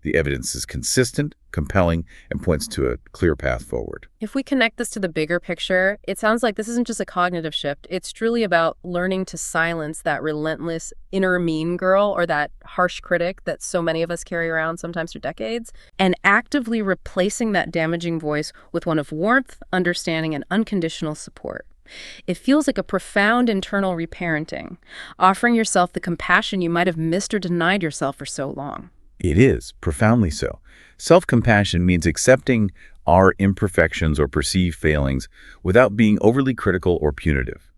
The evidence is consistent, compelling, and points to a clear path forward. If we connect this to the bigger picture, it sounds like this isn't just a cognitive shift. It's truly about learning to silence that relentless inner mean girl or that harsh critic that so many of us carry around sometimes for decades, and actively replacing that damaging voice with one of warmth, understanding, and unconditional support. It feels like a profound internal reparenting, offering yourself the compassion you might have missed or denied yourself for so long. It is, profoundly so. Self-compassion means accepting our imperfections or perceived failings without being overly critical or punitive.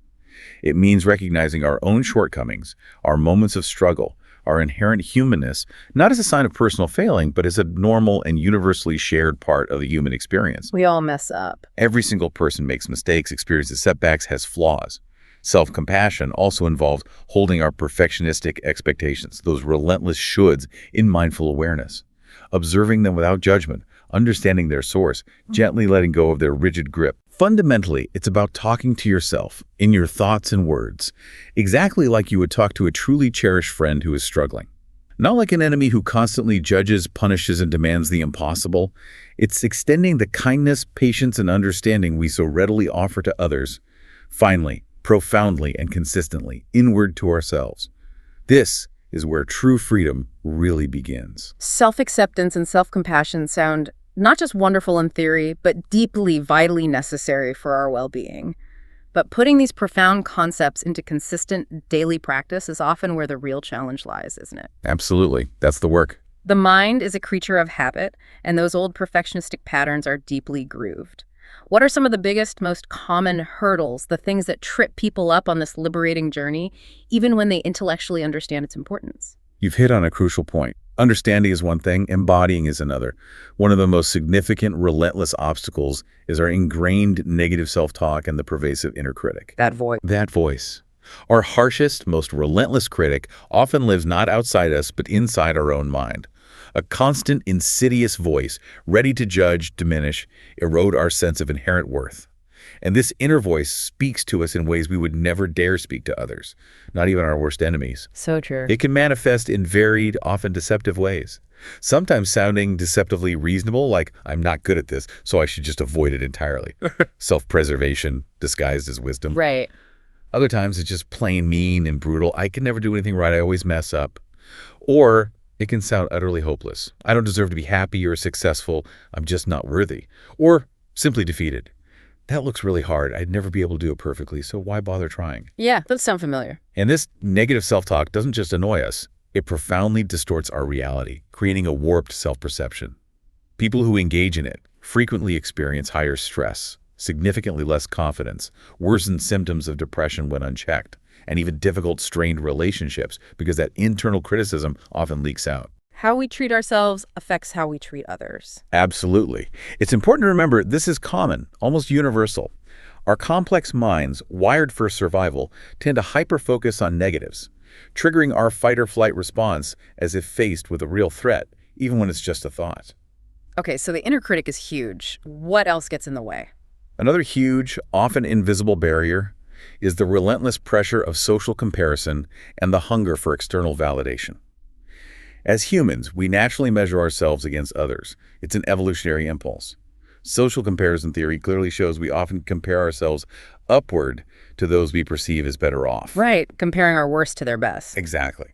It means recognizing our own shortcomings, our moments of struggle, our inherent humanness, not as a sign of personal failing, but as a normal and universally shared part of the human experience. We all mess up. Every single person makes mistakes, experiences setbacks, has flaws. Self-compassion also involves holding our perfectionistic expectations, those relentless shoulds, in mindful awareness, observing them without judgment, understanding their source, gently letting go of their rigid grip. Fundamentally, it's about talking to yourself in your thoughts and words, exactly like you would talk to a truly cherished friend who is struggling. Not like an enemy who constantly judges, punishes, and demands the impossible. It's extending the kindness, patience, and understanding we so readily offer to others. Finally, profoundly and consistently inward to ourselves. This is where true freedom really begins. Self-acceptance and self-compassion sound not just wonderful in theory, but deeply, vitally necessary for our well-being. But putting these profound concepts into consistent daily practice is often where the real challenge lies, isn't it? Absolutely. That's the work. The mind is a creature of habit, and those old perfectionistic patterns are deeply grooved. What are some of the biggest, most common hurdles, the things that trip people up on this liberating journey, even when they intellectually understand its importance? You've hit on a crucial point. Understanding is one thing, embodying is another. One of the most significant, relentless obstacles is our ingrained negative self-talk and the pervasive inner critic. That voice. That voice. Our harshest, most relentless critic often lives not outside us, but inside our own mind. A constant, insidious voice, ready to judge, diminish, erode our sense of inherent worth. And this inner voice speaks to us in ways we would never dare speak to others, not even our worst enemies. So true. It can manifest in varied, often deceptive ways. Sometimes sounding deceptively reasonable, like, I'm not good at this, so I should just avoid it entirely. Self-preservation disguised as wisdom. Right. Other times it's just plain mean and brutal. I can never do anything right. I always mess up. Or it can sound utterly hopeless. I don't deserve to be happy or successful. I'm just not worthy. Or simply defeated. That looks really hard. I'd never be able to do it perfectly, so why bother trying? Yeah, that sounds familiar. And this negative self-talk doesn't just annoy us. It profoundly distorts our reality, creating a warped self-perception. People who engage in it frequently experience higher stress, significantly less confidence, worsened symptoms of depression when unchecked, and even difficult, strained relationships because that internal criticism often leaks out. How we treat ourselves affects how we treat others. Absolutely. It's important to remember this is common, almost universal. Our complex minds, wired for survival, tend to hyper-focus on negatives, triggering our fight-or-flight response as if faced with a real threat, even when it's just a thought. Okay, so the inner critic is huge. What else gets in the way? Another huge, often invisible barrier is the relentless pressure of social comparison and the hunger for external validation. As humans, we naturally measure ourselves against others. It's an evolutionary impulse. Social comparison theory clearly shows we often compare ourselves upward to those we perceive as better off. Right, comparing our worst to their best. Exactly.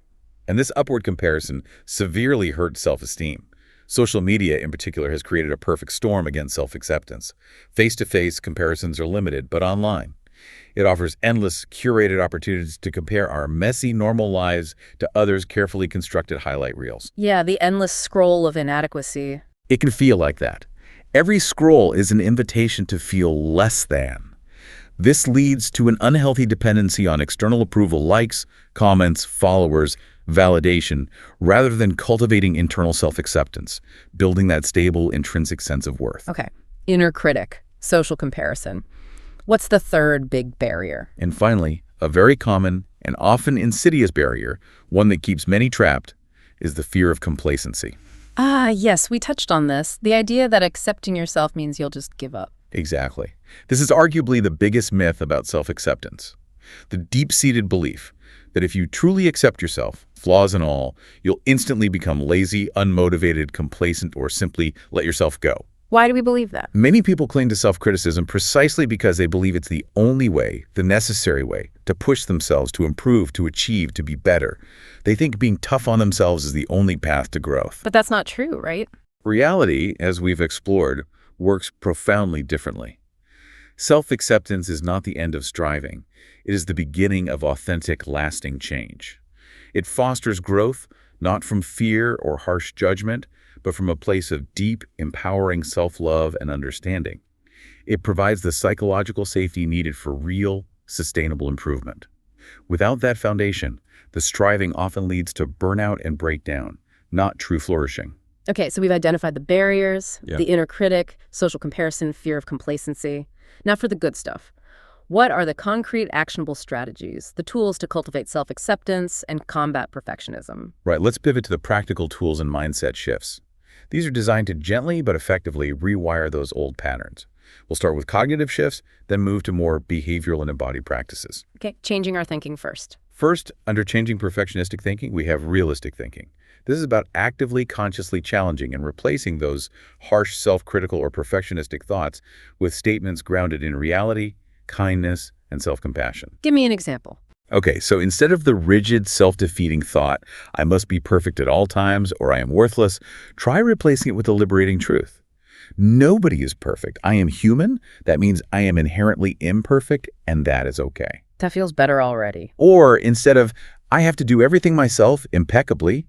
And this upward comparison severely hurts self-esteem. Social media, in particular, has created a perfect storm against self-acceptance. Face-to-face comparisons are limited, but online. It offers endless, curated opportunities to compare our messy, normal lives to others' carefully constructed highlight reels. Yeah, the endless scroll of inadequacy. It can feel like that. Every scroll is an invitation to feel less than. This leads to an unhealthy dependency on external approval, likes, comments, followers, validation, rather than cultivating internal self-acceptance, building that stable, intrinsic sense of worth. Okay, inner critic, social comparison. What's the third big barrier? And finally, a very common and often insidious barrier, one that keeps many trapped, is the fear of complacency. Yes, we touched on this. The idea that accepting yourself means you'll just give up. Exactly. This is arguably the biggest myth about self-acceptance. The deep-seated belief that if you truly accept yourself, flaws and all, you'll instantly become lazy, unmotivated, complacent, or simply let yourself go. Why do we believe that? Many people cling to self-criticism precisely because they believe it's the only way, the necessary way, to push themselves, to improve, to achieve, to be better. They think being tough on themselves is the only path to growth. But that's not true, right? Reality, as we've explored, works profoundly differently. Self-acceptance is not the end of striving. It is the beginning of authentic, lasting change. It fosters growth, not from fear or harsh judgment, but from a place of deep, empowering self-love and understanding. It provides the psychological safety needed for real, sustainable improvement. Without that foundation, the striving often leads to burnout and breakdown, not true flourishing. Okay, so we've identified the barriers, Yeah. the inner critic, social comparison, fear of complacency. Now for the good stuff. What are the concrete, actionable strategies, the tools to cultivate self-acceptance and combat perfectionism? Right, let's pivot to the practical tools and mindset shifts. These are designed to gently but effectively rewire those old patterns. We'll start with cognitive shifts, then move to more behavioral and embodied practices. Okay, changing our thinking first. First, under changing perfectionistic thinking, we have realistic thinking. This is about actively, consciously challenging and replacing those harsh, self-critical or perfectionistic thoughts with statements grounded in reality, kindness, and self-compassion. Give me an example. Okay, so instead of the rigid, self-defeating thought, I must be perfect at all times or I am worthless, try replacing it with the liberating truth. Nobody is perfect. I am human. That means I am inherently imperfect, and that is okay. That feels better already. Or instead of, I have to do everything myself impeccably,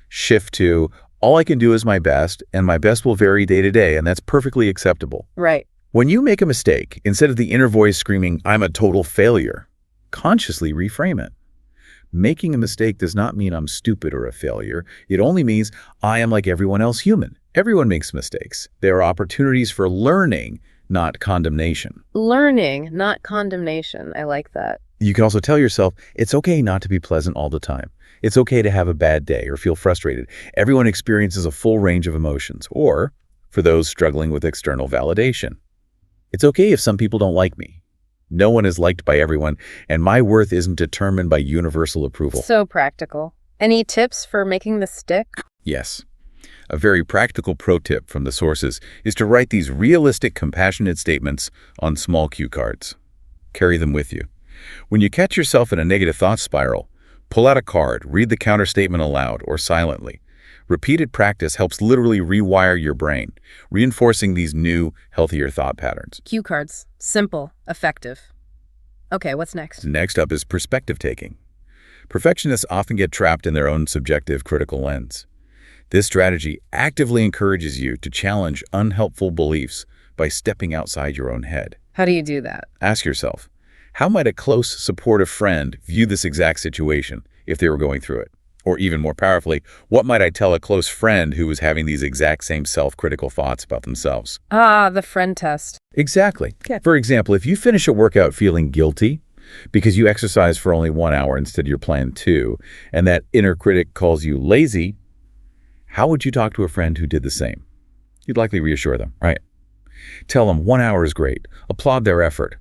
shift to, all I can do is my best, and my best will vary day to day, and that's perfectly acceptable. Right. When you make a mistake, instead of the inner voice screaming, I'm a total failure, consciously reframe it. Making a mistake does not mean I'm stupid or a failure. It only means I am like everyone else human. Everyone makes mistakes. There are opportunities for learning, not condemnation. Learning, not condemnation. I like that. You can also tell yourself, it's okay not to be pleasant all the time. It's okay to have a bad day or feel frustrated. Everyone experiences a full range of emotions. Or, for those struggling with external validation, it's okay if some people don't like me. No one is liked by everyone, and my worth isn't determined by universal approval. So practical. Any tips for making this stick? Yes. A very practical pro tip from the sources is to write these realistic, compassionate statements on small cue cards. Carry them with you. When you catch yourself in a negative thought spiral, pull out a card, read the counterstatement aloud or silently. Repeated practice helps literally rewire your brain, reinforcing these new, healthier thought patterns. Cue cards. Simple, effective. Okay, what's next? Next up is perspective taking. Perfectionists often get trapped in their own subjective, critical lens. This strategy actively encourages you to challenge unhelpful beliefs by stepping outside your own head. How do you do that? Ask yourself, how might a close, supportive friend view this exact situation if they were going through it? Or even more powerfully, what might I tell a close friend who was having these exact same self-critical thoughts about themselves? Ah, the friend test. Exactly. Okay. For example, if you finish a workout feeling guilty because you exercised for only 1 hour instead of your planned 2, and that inner critic calls you lazy, how would you talk to a friend who did the same? You'd likely reassure them, right? Tell them 1 hour is great. Applaud their effort.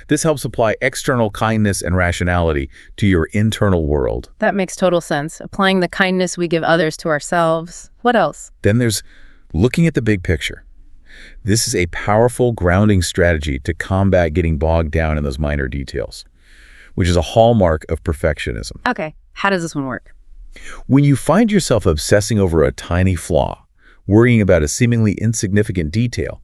This helps apply external kindness and rationality to your internal world. That makes total sense. Applying the kindness we give others to ourselves. What else? Then there's looking at the big picture. This is a powerful grounding strategy to combat getting bogged down in those minor details, which is a hallmark of perfectionism. Okay, how does this one work? When you find yourself obsessing over a tiny flaw, worrying about a seemingly insignificant detail,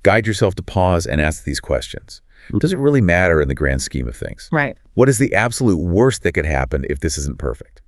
guide yourself to pause and ask these questions. Does it really matter in the grand scheme of things? Right. What is the absolute worst that could happen if this isn't perfect?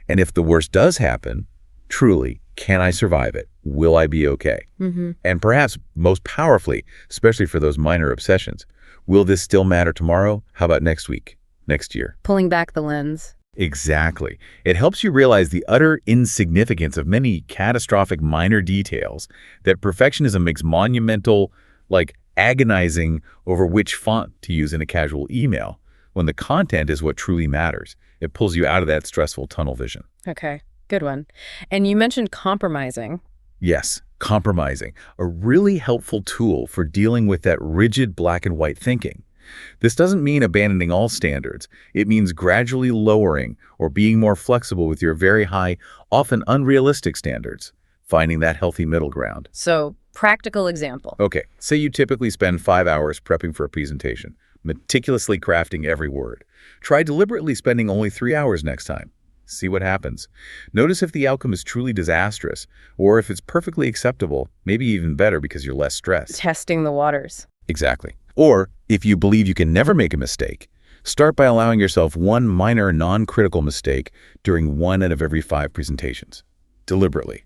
And if the worst does happen, truly, can I survive it? Will I be okay? And perhaps most powerfully, especially for those minor obsessions, will this still matter tomorrow? How about next week? Next year? Pulling back the lens. Exactly. It helps you realize the utter insignificance of many catastrophic minor details that perfectionism makes monumental, like agonizing over which font to use in a casual email, when the content is what truly matters. It pulls you out of that stressful tunnel vision. Okay, good one. And you mentioned compromising. Yes, compromising, a really helpful tool for dealing with that rigid black and white thinking. This doesn't mean abandoning all standards. It means gradually lowering or being more flexible with your very high, often unrealistic standards, finding that healthy middle ground. So, practical example. Okay, say you typically spend 5 hours prepping for a presentation, meticulously crafting every word. Try deliberately spending only 3 hours next time. See what happens. Notice if the outcome is truly disastrous, or if it's perfectly acceptable, maybe even better because you're less stressed. Testing the waters. Exactly. Or, if you believe you can never make a mistake, start by allowing yourself one minor non-critical mistake during 1 out of every 5 presentations, deliberately.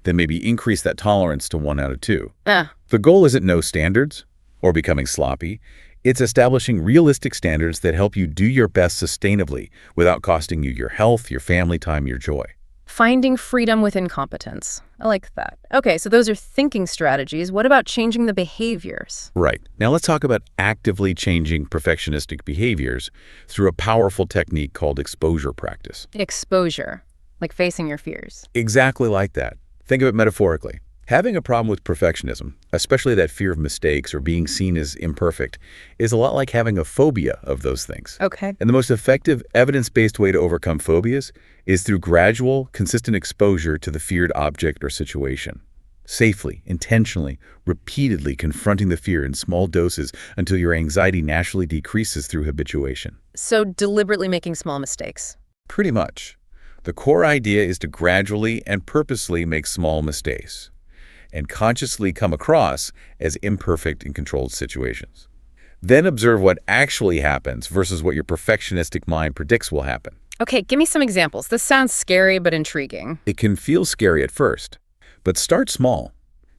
Then maybe increase that tolerance to 1 out of 2. The goal isn't no standards or becoming sloppy. It's establishing realistic standards that help you do your best sustainably without costing you your health, your family time, your joy. Finding freedom within competence. I like that. Okay, so those are thinking strategies. What about changing the behaviors? Right. Now let's talk about actively changing perfectionistic behaviors through a powerful technique called exposure practice. Exposure, like facing your fears. Exactly like that. Think of it metaphorically. Having a problem with perfectionism, especially that fear of mistakes or being seen as imperfect, is a lot like having a phobia of those things. Okay. And the most effective, evidence-based way to overcome phobias is through gradual, consistent exposure to the feared object or situation. Safely, intentionally, repeatedly confronting the fear in small doses until your anxiety naturally decreases through habituation. So deliberately making small mistakes. Pretty much. The core idea is to gradually and purposely make small mistakes and consciously come across as imperfect in controlled situations. Then observe what actually happens versus what your perfectionistic mind predicts will happen. Okay, give me some examples. This sounds scary but intriguing. It can feel scary at first, but start small.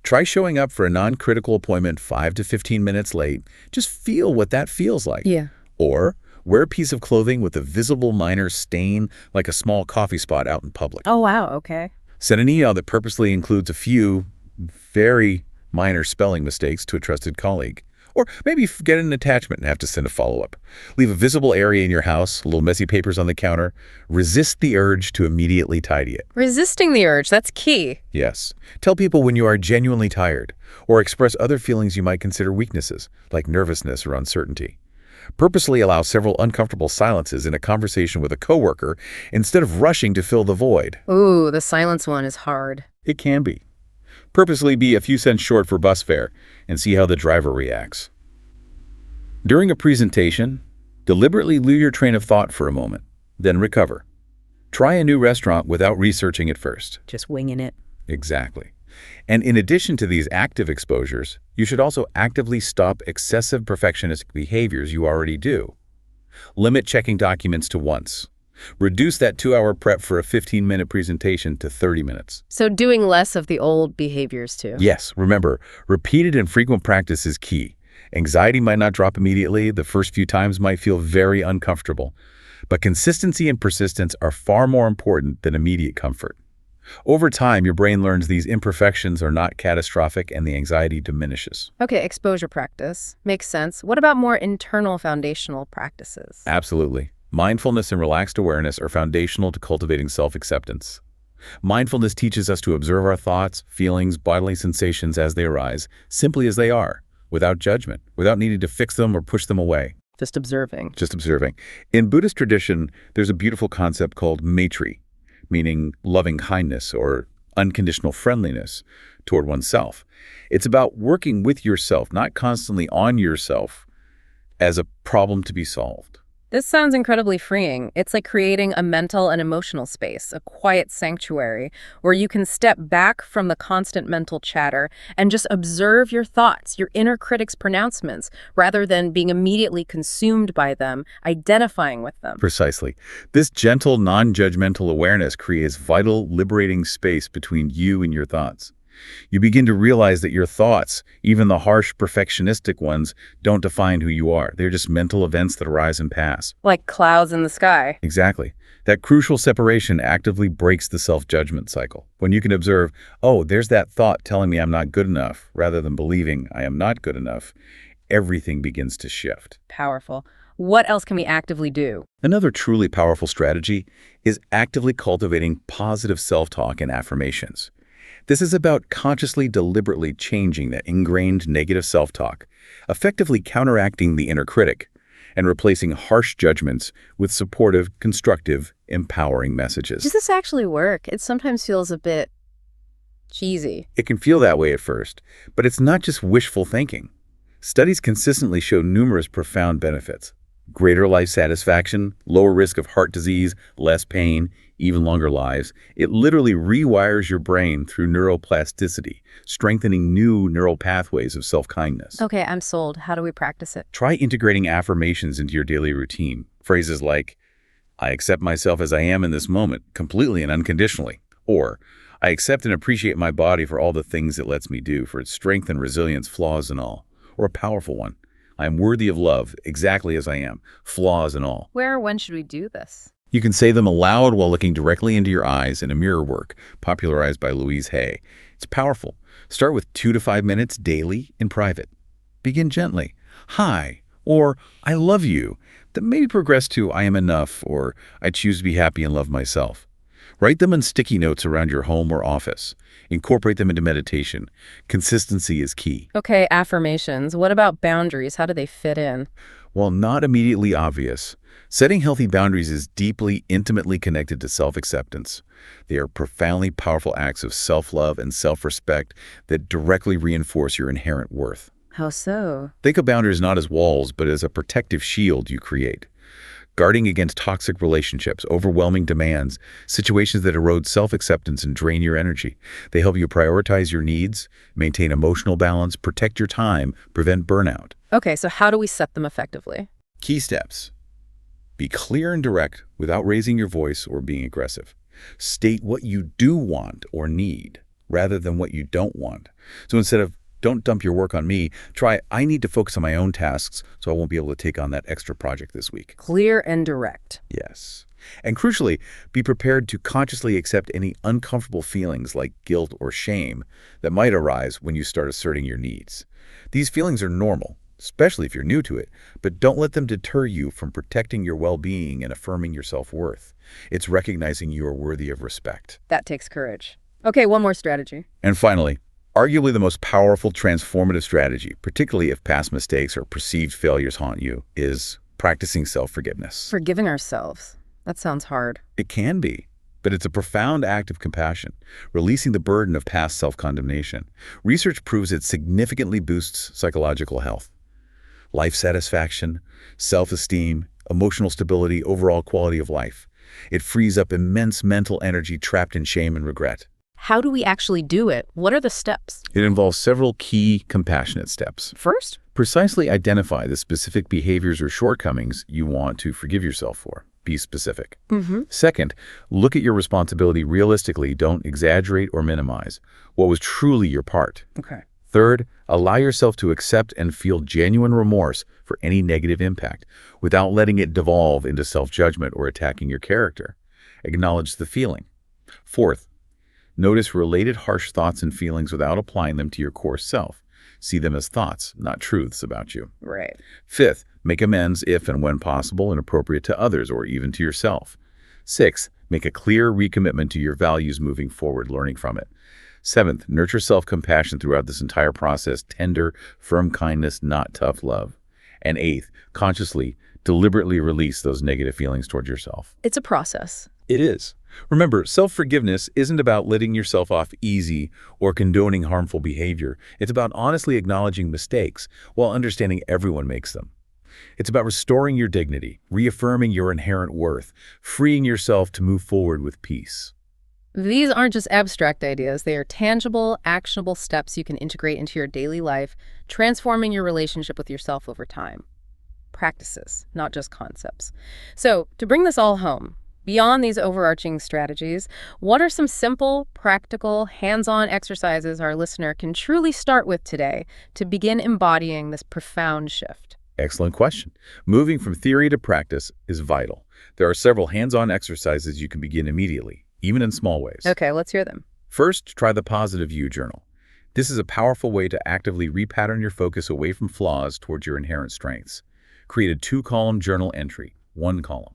Try showing up for a non-critical appointment 5 to 15 minutes late. Just feel what that feels like. Yeah. Or wear a piece of clothing with a visible minor stain, like a small coffee spot out in public. Oh, wow, okay. Send an email that purposely includes a few very minor spelling mistakes to a trusted colleague. Or maybe get an attachment and have to send a follow-up. Leave a visible area in your house, little messy papers on the counter. Resist the urge to immediately tidy it. Resisting the urge, that's key. Yes. Tell people when you are genuinely tired, or express other feelings you might consider weaknesses, like nervousness or uncertainty. Purposely allow several uncomfortable silences in a conversation with a coworker instead of rushing to fill the void. Ooh, the silence one is hard. It can be. Purposely be a few cents short for bus fare and see how the driver reacts. During a presentation, deliberately lose your train of thought for a moment, then recover. Try a new restaurant without researching it first. Just winging it. Exactly. And in addition to these active exposures, you should also actively stop excessive perfectionistic behaviors you already do. Limit checking documents to once. Reduce that 2-hour prep for a 15-minute presentation to 30 minutes. So doing less of the old behaviors too. Yes, remember, repeated and frequent practice is key. Anxiety might not drop immediately. The first few times might feel very uncomfortable. But consistency and persistence are far more important than immediate comfort. Over time, your brain learns these imperfections are not catastrophic and the anxiety diminishes. Okay, exposure practice. Makes sense. What about more internal foundational practices? Absolutely. Mindfulness and relaxed awareness are foundational to cultivating self-acceptance. Mindfulness teaches us to observe our thoughts, feelings, bodily sensations as they arise, simply as they are, without judgment, without needing to fix them or push them away. Just observing. Just observing. In Buddhist tradition, there's a beautiful concept called maitri, meaning loving kindness or unconditional friendliness toward oneself. It's about working with yourself, not constantly on yourself as a problem to be solved. This sounds incredibly freeing. It's like creating a mental and emotional space, a quiet sanctuary, where you can step back from the constant mental chatter and just observe your thoughts, your inner critic's pronouncements, rather than being immediately consumed by them, identifying with them. Precisely. This gentle, non-judgmental awareness creates vital, liberating space between you and your thoughts. You begin to realize that your thoughts, even the harsh, perfectionistic ones, don't define who you are. They're just mental events that arise and pass. Like clouds in the sky. Exactly. That crucial separation actively breaks the self-judgment cycle. When you can observe, oh, there's that thought telling me I'm not good enough, rather than believing I am not good enough, everything begins to shift. Powerful. What else can we actively do? Another truly powerful strategy is actively cultivating positive self-talk and affirmations. This is about consciously, deliberately changing that ingrained negative self-talk, effectively counteracting the inner critic, and replacing harsh judgments with supportive, constructive, empowering messages. Does this actually work? It sometimes feels a bit cheesy. It can feel that way at first, but it's not just wishful thinking. Studies consistently show numerous profound benefits. Greater life satisfaction, lower risk of heart disease, less pain, even longer lives. It literally rewires your brain through neuroplasticity, strengthening new neural pathways of self-kindness. Okay, I'm sold. How do we practice it? Try integrating affirmations into your daily routine. Phrases like, I accept myself as I am in this moment, completely and unconditionally. Or, I accept and appreciate my body for all the things it lets me do, for its strength and resilience, flaws and all. Or a powerful one. I am worthy of love, exactly as I am, flaws and all. Where or when should we do this? You can say them aloud while looking directly into your eyes in a mirror work, popularized by Louise Hay. It's powerful. Start with 2 to 5 minutes daily in private. Begin gently. Hi, or I love you. Then maybe progress to I am enough, or I choose to be happy and love myself. Write them on sticky notes around your home or office. Incorporate them into meditation. Consistency is key. Okay, affirmations. What about boundaries? How do they fit in? While not immediately obvious, setting healthy boundaries is deeply, intimately connected to self-acceptance. They are profoundly powerful acts of self-love and self-respect that directly reinforce your inherent worth. How so? Think of boundaries not as walls, but as a protective shield you create. Guarding against toxic relationships, overwhelming demands, situations that erode self-acceptance and drain your energy. They help you prioritize your needs, maintain emotional balance, protect your time, prevent burnout. Okay, so how do we set them effectively? Key steps. Be clear and direct without raising your voice or being aggressive. State what you do want or need rather than what you don't want. So instead of don't dump your work on me, try I need to focus on my own tasks so I won't be able to take on that extra project this week. Clear and direct. Yes. And crucially, be prepared to consciously accept any uncomfortable feelings like guilt or shame that might arise when you start asserting your needs. These feelings are normal, especially if you're new to it, but don't let them deter you from protecting your well-being and affirming your self-worth. It's recognizing you are worthy of respect. That takes courage. Okay, one more strategy. And finally, arguably the most powerful transformative strategy, particularly if past mistakes or perceived failures haunt you, is practicing self-forgiveness. Forgiving ourselves. That sounds hard. It can be. But it's a profound act of compassion, releasing the burden of past self-condemnation. Research proves it significantly boosts psychological health, life satisfaction, self-esteem, emotional stability, overall quality of life. It frees up immense mental energy trapped in shame and regret. How do we actually do it? What are the steps? It involves several key compassionate steps. First, Precisely identify the specific behaviors or shortcomings you want to forgive yourself for. Be specific. Second, look at your responsibility realistically. Don't exaggerate or minimize what was truly your part. Okay. Third, allow yourself to accept and feel genuine remorse for any negative impact without letting it devolve into self-judgment or attacking your character. Acknowledge the feeling. Fourth, notice related harsh thoughts and feelings without applying them to your core self. See them as thoughts, not truths about you. Right. Fifth, make amends if and when possible and appropriate to others or even to yourself. Sixth, make a clear recommitment to your values moving forward, learning from it. Seventh, nurture self-compassion throughout this entire process, tender, firm kindness, not tough love. And eighth, consciously, deliberately release those negative feelings towards yourself. It's a process. It is. Remember, self-forgiveness isn't about letting yourself off easy or condoning harmful behavior. It's about honestly acknowledging mistakes while understanding everyone makes them. It's about restoring your dignity, reaffirming your inherent worth, freeing yourself to move forward with peace. These aren't just abstract ideas. They are tangible, actionable steps you can integrate into your daily life, transforming your relationship with yourself over time. Practices, not just concepts. So, to bring this all home, beyond these overarching strategies, what are some simple, practical, hands-on exercises our listener can truly start with today to begin embodying this profound shift? Excellent question. Moving from theory to practice is vital. There are several hands-on exercises you can begin immediately, even in small ways. Okay, let's hear them. First, try the Positive You Journal. This is a powerful way to actively repattern your focus away from flaws towards your inherent strengths. Create a 2-column journal entry. 1 column.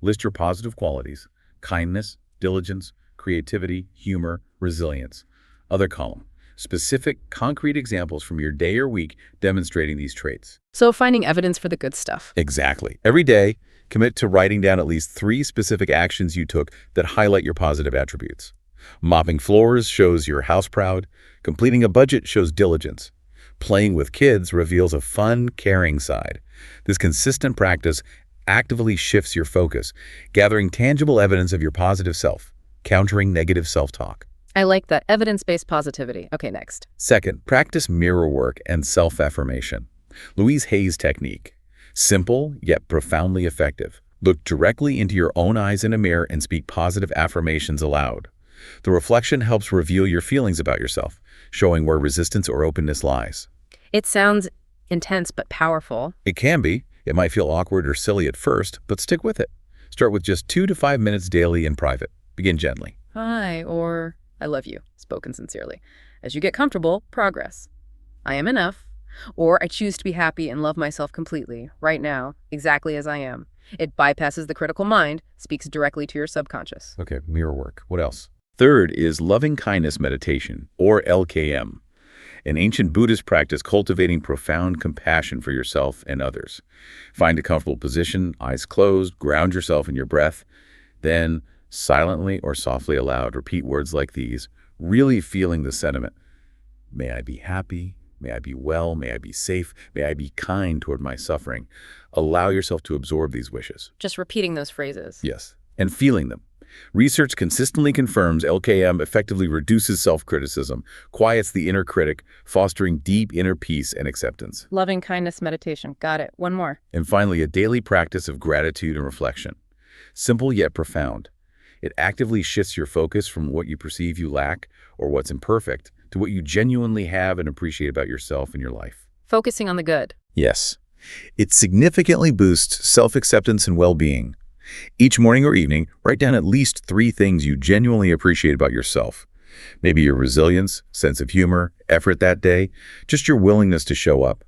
List your positive qualities: kindness, diligence, creativity, humor, resilience. Other column. Specific, concrete examples from your day or week demonstrating these traits. So finding evidence for the good stuff. Exactly. Every day, commit to writing down at least 3 specific actions you took that highlight your positive attributes. Mopping floors shows you're house proud. Completing a budget shows diligence. Playing with kids reveals a fun, caring side. This consistent practice actively shifts your focus, gathering tangible evidence of your positive self, countering negative self-talk. I like that evidence-based positivity. Okay, next. Second, practice mirror work and self-affirmation. Louise Hay's technique. Simple, yet profoundly effective. Look directly into your own eyes in a mirror and speak positive affirmations aloud. The reflection helps reveal your feelings about yourself, showing where resistance or openness lies. It sounds intense but powerful. It can be. It might feel awkward or silly at first, but stick with it. Start with just 2 to 5 minutes daily in private. Begin gently. Hi, or I love you, spoken sincerely. As you get comfortable, progress. I am enough. Or I choose to be happy and love myself completely, right now, exactly as I am. It bypasses the critical mind, speaks directly to your subconscious. Okay, mirror work. What else? Third is loving kindness meditation, or LKM. An ancient Buddhist practice cultivating profound compassion for yourself and others. Find a comfortable position, eyes closed, ground yourself in your breath. Then, silently or softly aloud, repeat words like these, really feeling the sentiment. May I be happy. May I be well. May I be safe. May I be kind toward my suffering. Allow yourself to absorb these wishes. Just repeating those phrases. Yes, and feeling them. Research consistently confirms LKM effectively reduces self-criticism, quiets the inner critic, fostering deep inner peace and acceptance. Loving kindness meditation. Got it. One more. And finally, a daily practice of gratitude and reflection. Simple yet profound. It actively shifts your focus from what you perceive you lack or what's imperfect to what you genuinely have and appreciate about yourself and your life. Focusing on the good. Yes. It significantly boosts self-acceptance and well-being. Each morning or evening, write down at least 3 things you genuinely appreciate about yourself. Maybe your resilience, sense of humor, effort that day, just your willingness to show up.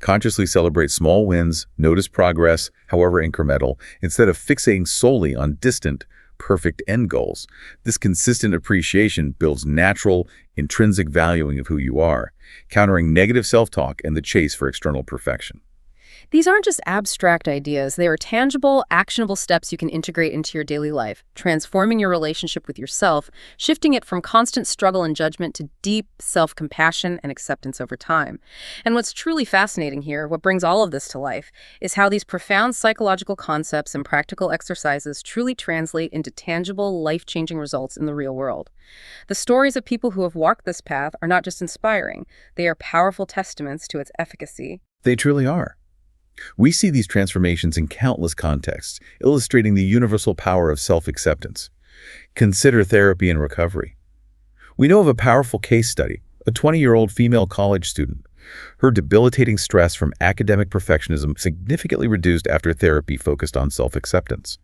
Consciously celebrate small wins, notice progress, however incremental, instead of fixating solely on distant, perfect end goals. This consistent appreciation builds natural, intrinsic valuing of who you are, countering negative self-talk and the chase for external perfection. These aren't just abstract ideas. They are tangible, actionable steps you can integrate into your daily life, transforming your relationship with yourself, shifting it from constant struggle and judgment to deep self-compassion and acceptance over time. And what's truly fascinating here, what brings all of this to life, is how these profound psychological concepts and practical exercises truly translate into tangible, life-changing results in the real world. The stories of people who have walked this path are not just inspiring, they are powerful testaments to its efficacy. They truly are. We see these transformations in countless contexts, illustrating the universal power of self-acceptance. Consider therapy and recovery. We know of a powerful case study, a 20-year-old female college student. Her debilitating stress from academic perfectionism significantly reduced after therapy focused on self-acceptance.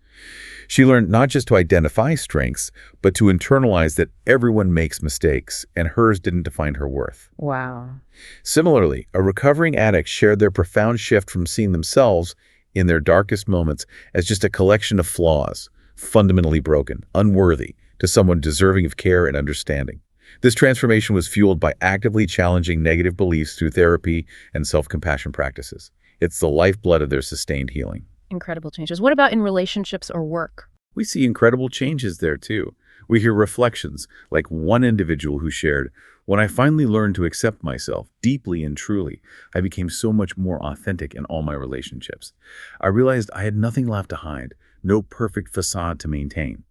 She learned not just to identify strengths, but to internalize that everyone makes mistakes, and hers didn't define her worth. Wow. Similarly, a recovering addict shared their profound shift from seeing themselves in their darkest moments as just a collection of flaws, fundamentally broken, unworthy, to someone deserving of care and understanding. This transformation was fueled by actively challenging negative beliefs through therapy and self-compassion practices. It's the lifeblood of their sustained healing. Incredible changes. What about in relationships or work? We see incredible changes there too. We hear reflections, like one individual who shared, "When I finally learned to accept myself deeply and truly, I became so much more authentic in all my relationships. I realized I had nothing left to hide, no perfect facade to maintain."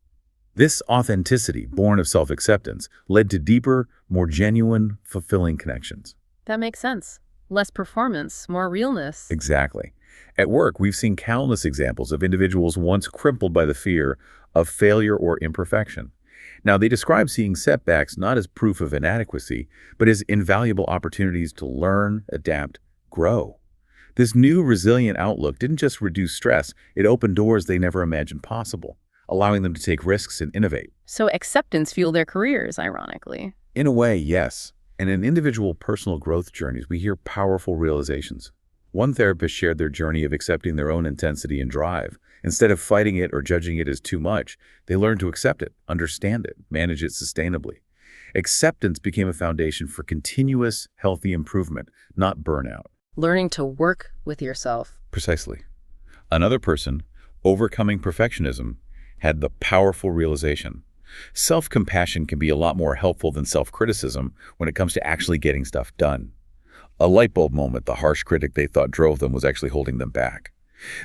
This authenticity, born of self-acceptance, led to deeper, more genuine, fulfilling connections. That makes sense. Less performance, more realness. Exactly. At work, we've seen countless examples of individuals once crippled by the fear of failure or imperfection. Now, they describe seeing setbacks not as proof of inadequacy, but as invaluable opportunities to learn, adapt, grow. This new resilient outlook didn't just reduce stress, it opened doors they never imagined possible, allowing them to take risks and innovate. So acceptance fueled their careers, ironically. In a way, yes. And in individual personal growth journeys, we hear powerful realizations. One therapist shared their journey of accepting their own intensity and drive. Instead of fighting it or judging it as too much, they learned to accept it, understand it, manage it sustainably. Acceptance became a foundation for continuous, healthy improvement, not burnout. Learning to work with yourself. Precisely. Another person, overcoming perfectionism, had the powerful realization. Self-compassion can be a lot more helpful than self-criticism when it comes to actually getting stuff done. A light bulb moment, the harsh critic they thought drove them was actually holding them back.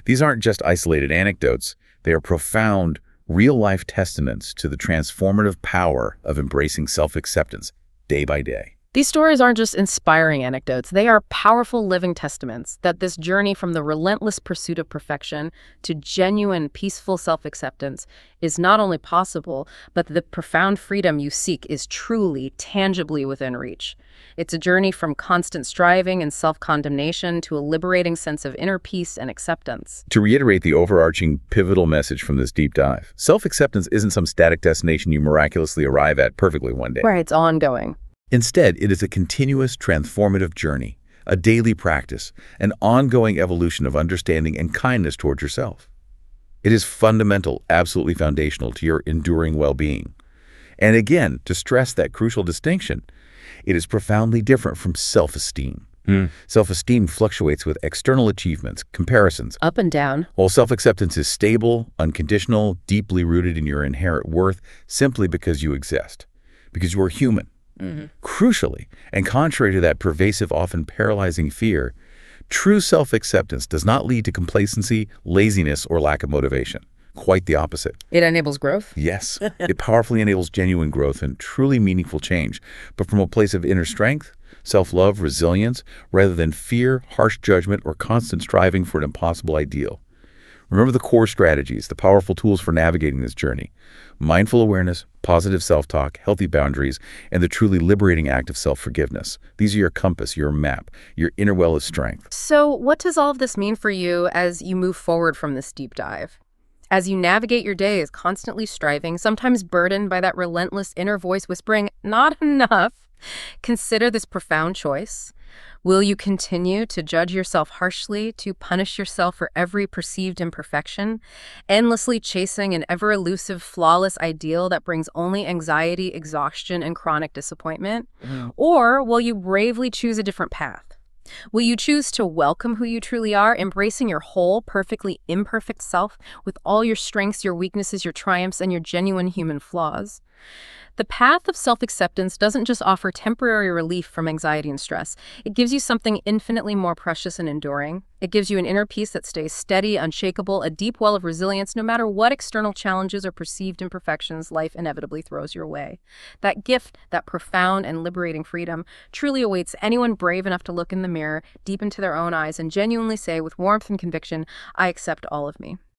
These aren't just isolated anecdotes. They are profound, real-life testaments to the transformative power of embracing self-acceptance day by day. These stories aren't just inspiring anecdotes. They are powerful living testaments that this journey from the relentless pursuit of perfection to genuine, peaceful self-acceptance is not only possible, but the profound freedom you seek is truly, tangibly within reach. It's a journey from constant striving and self-condemnation to a liberating sense of inner peace and acceptance. To reiterate the overarching, pivotal message from this deep dive, self-acceptance isn't some static destination you miraculously arrive at perfectly one day. Right, it's ongoing. Instead, it is a continuous, transformative journey, a daily practice, an ongoing evolution of understanding and kindness towards yourself. It is fundamental, absolutely foundational to your enduring well-being. And again, to stress that crucial distinction, it is profoundly different from self-esteem. Self-esteem fluctuates with external achievements, comparisons. Up and down. While self-acceptance is stable, unconditional, deeply rooted in your inherent worth simply because you exist, because you are human. Crucially, and contrary to that pervasive, often paralyzing fear, true self-acceptance does not lead to complacency, laziness, or lack of motivation. Quite the opposite. It enables growth? Yes, it powerfully enables genuine growth and truly meaningful change, but from a place of inner strength, self-love, resilience, rather than fear, harsh judgment, or constant striving for an impossible ideal. Remember the core strategies, the powerful tools for navigating this journey: mindful awareness, positive self-talk, healthy boundaries, and the truly liberating act of self-forgiveness. These are your compass, your map, your inner well of strength. So what does all of this mean for you as you move forward from this deep dive? As you navigate your days, constantly striving, sometimes burdened by that relentless inner voice whispering, "Not enough," consider this profound choice. Will you continue to judge yourself harshly, to punish yourself for every perceived imperfection, endlessly chasing an ever-elusive, flawless ideal that brings only anxiety, exhaustion, and chronic disappointment? Or will you bravely choose a different path? Will you choose to welcome who you truly are, embracing your whole, perfectly imperfect self with all your strengths, your weaknesses, your triumphs, and your genuine human flaws? The path of self-acceptance doesn't just offer temporary relief from anxiety and stress. It gives you something infinitely more precious and enduring. It gives you an inner peace that stays steady, unshakable, a deep well of resilience no matter what external challenges or perceived imperfections life inevitably throws your way. That gift, that profound and liberating freedom, truly awaits anyone brave enough to look in the mirror, deep into their own eyes, and genuinely say with warmth and conviction, "I accept all of me."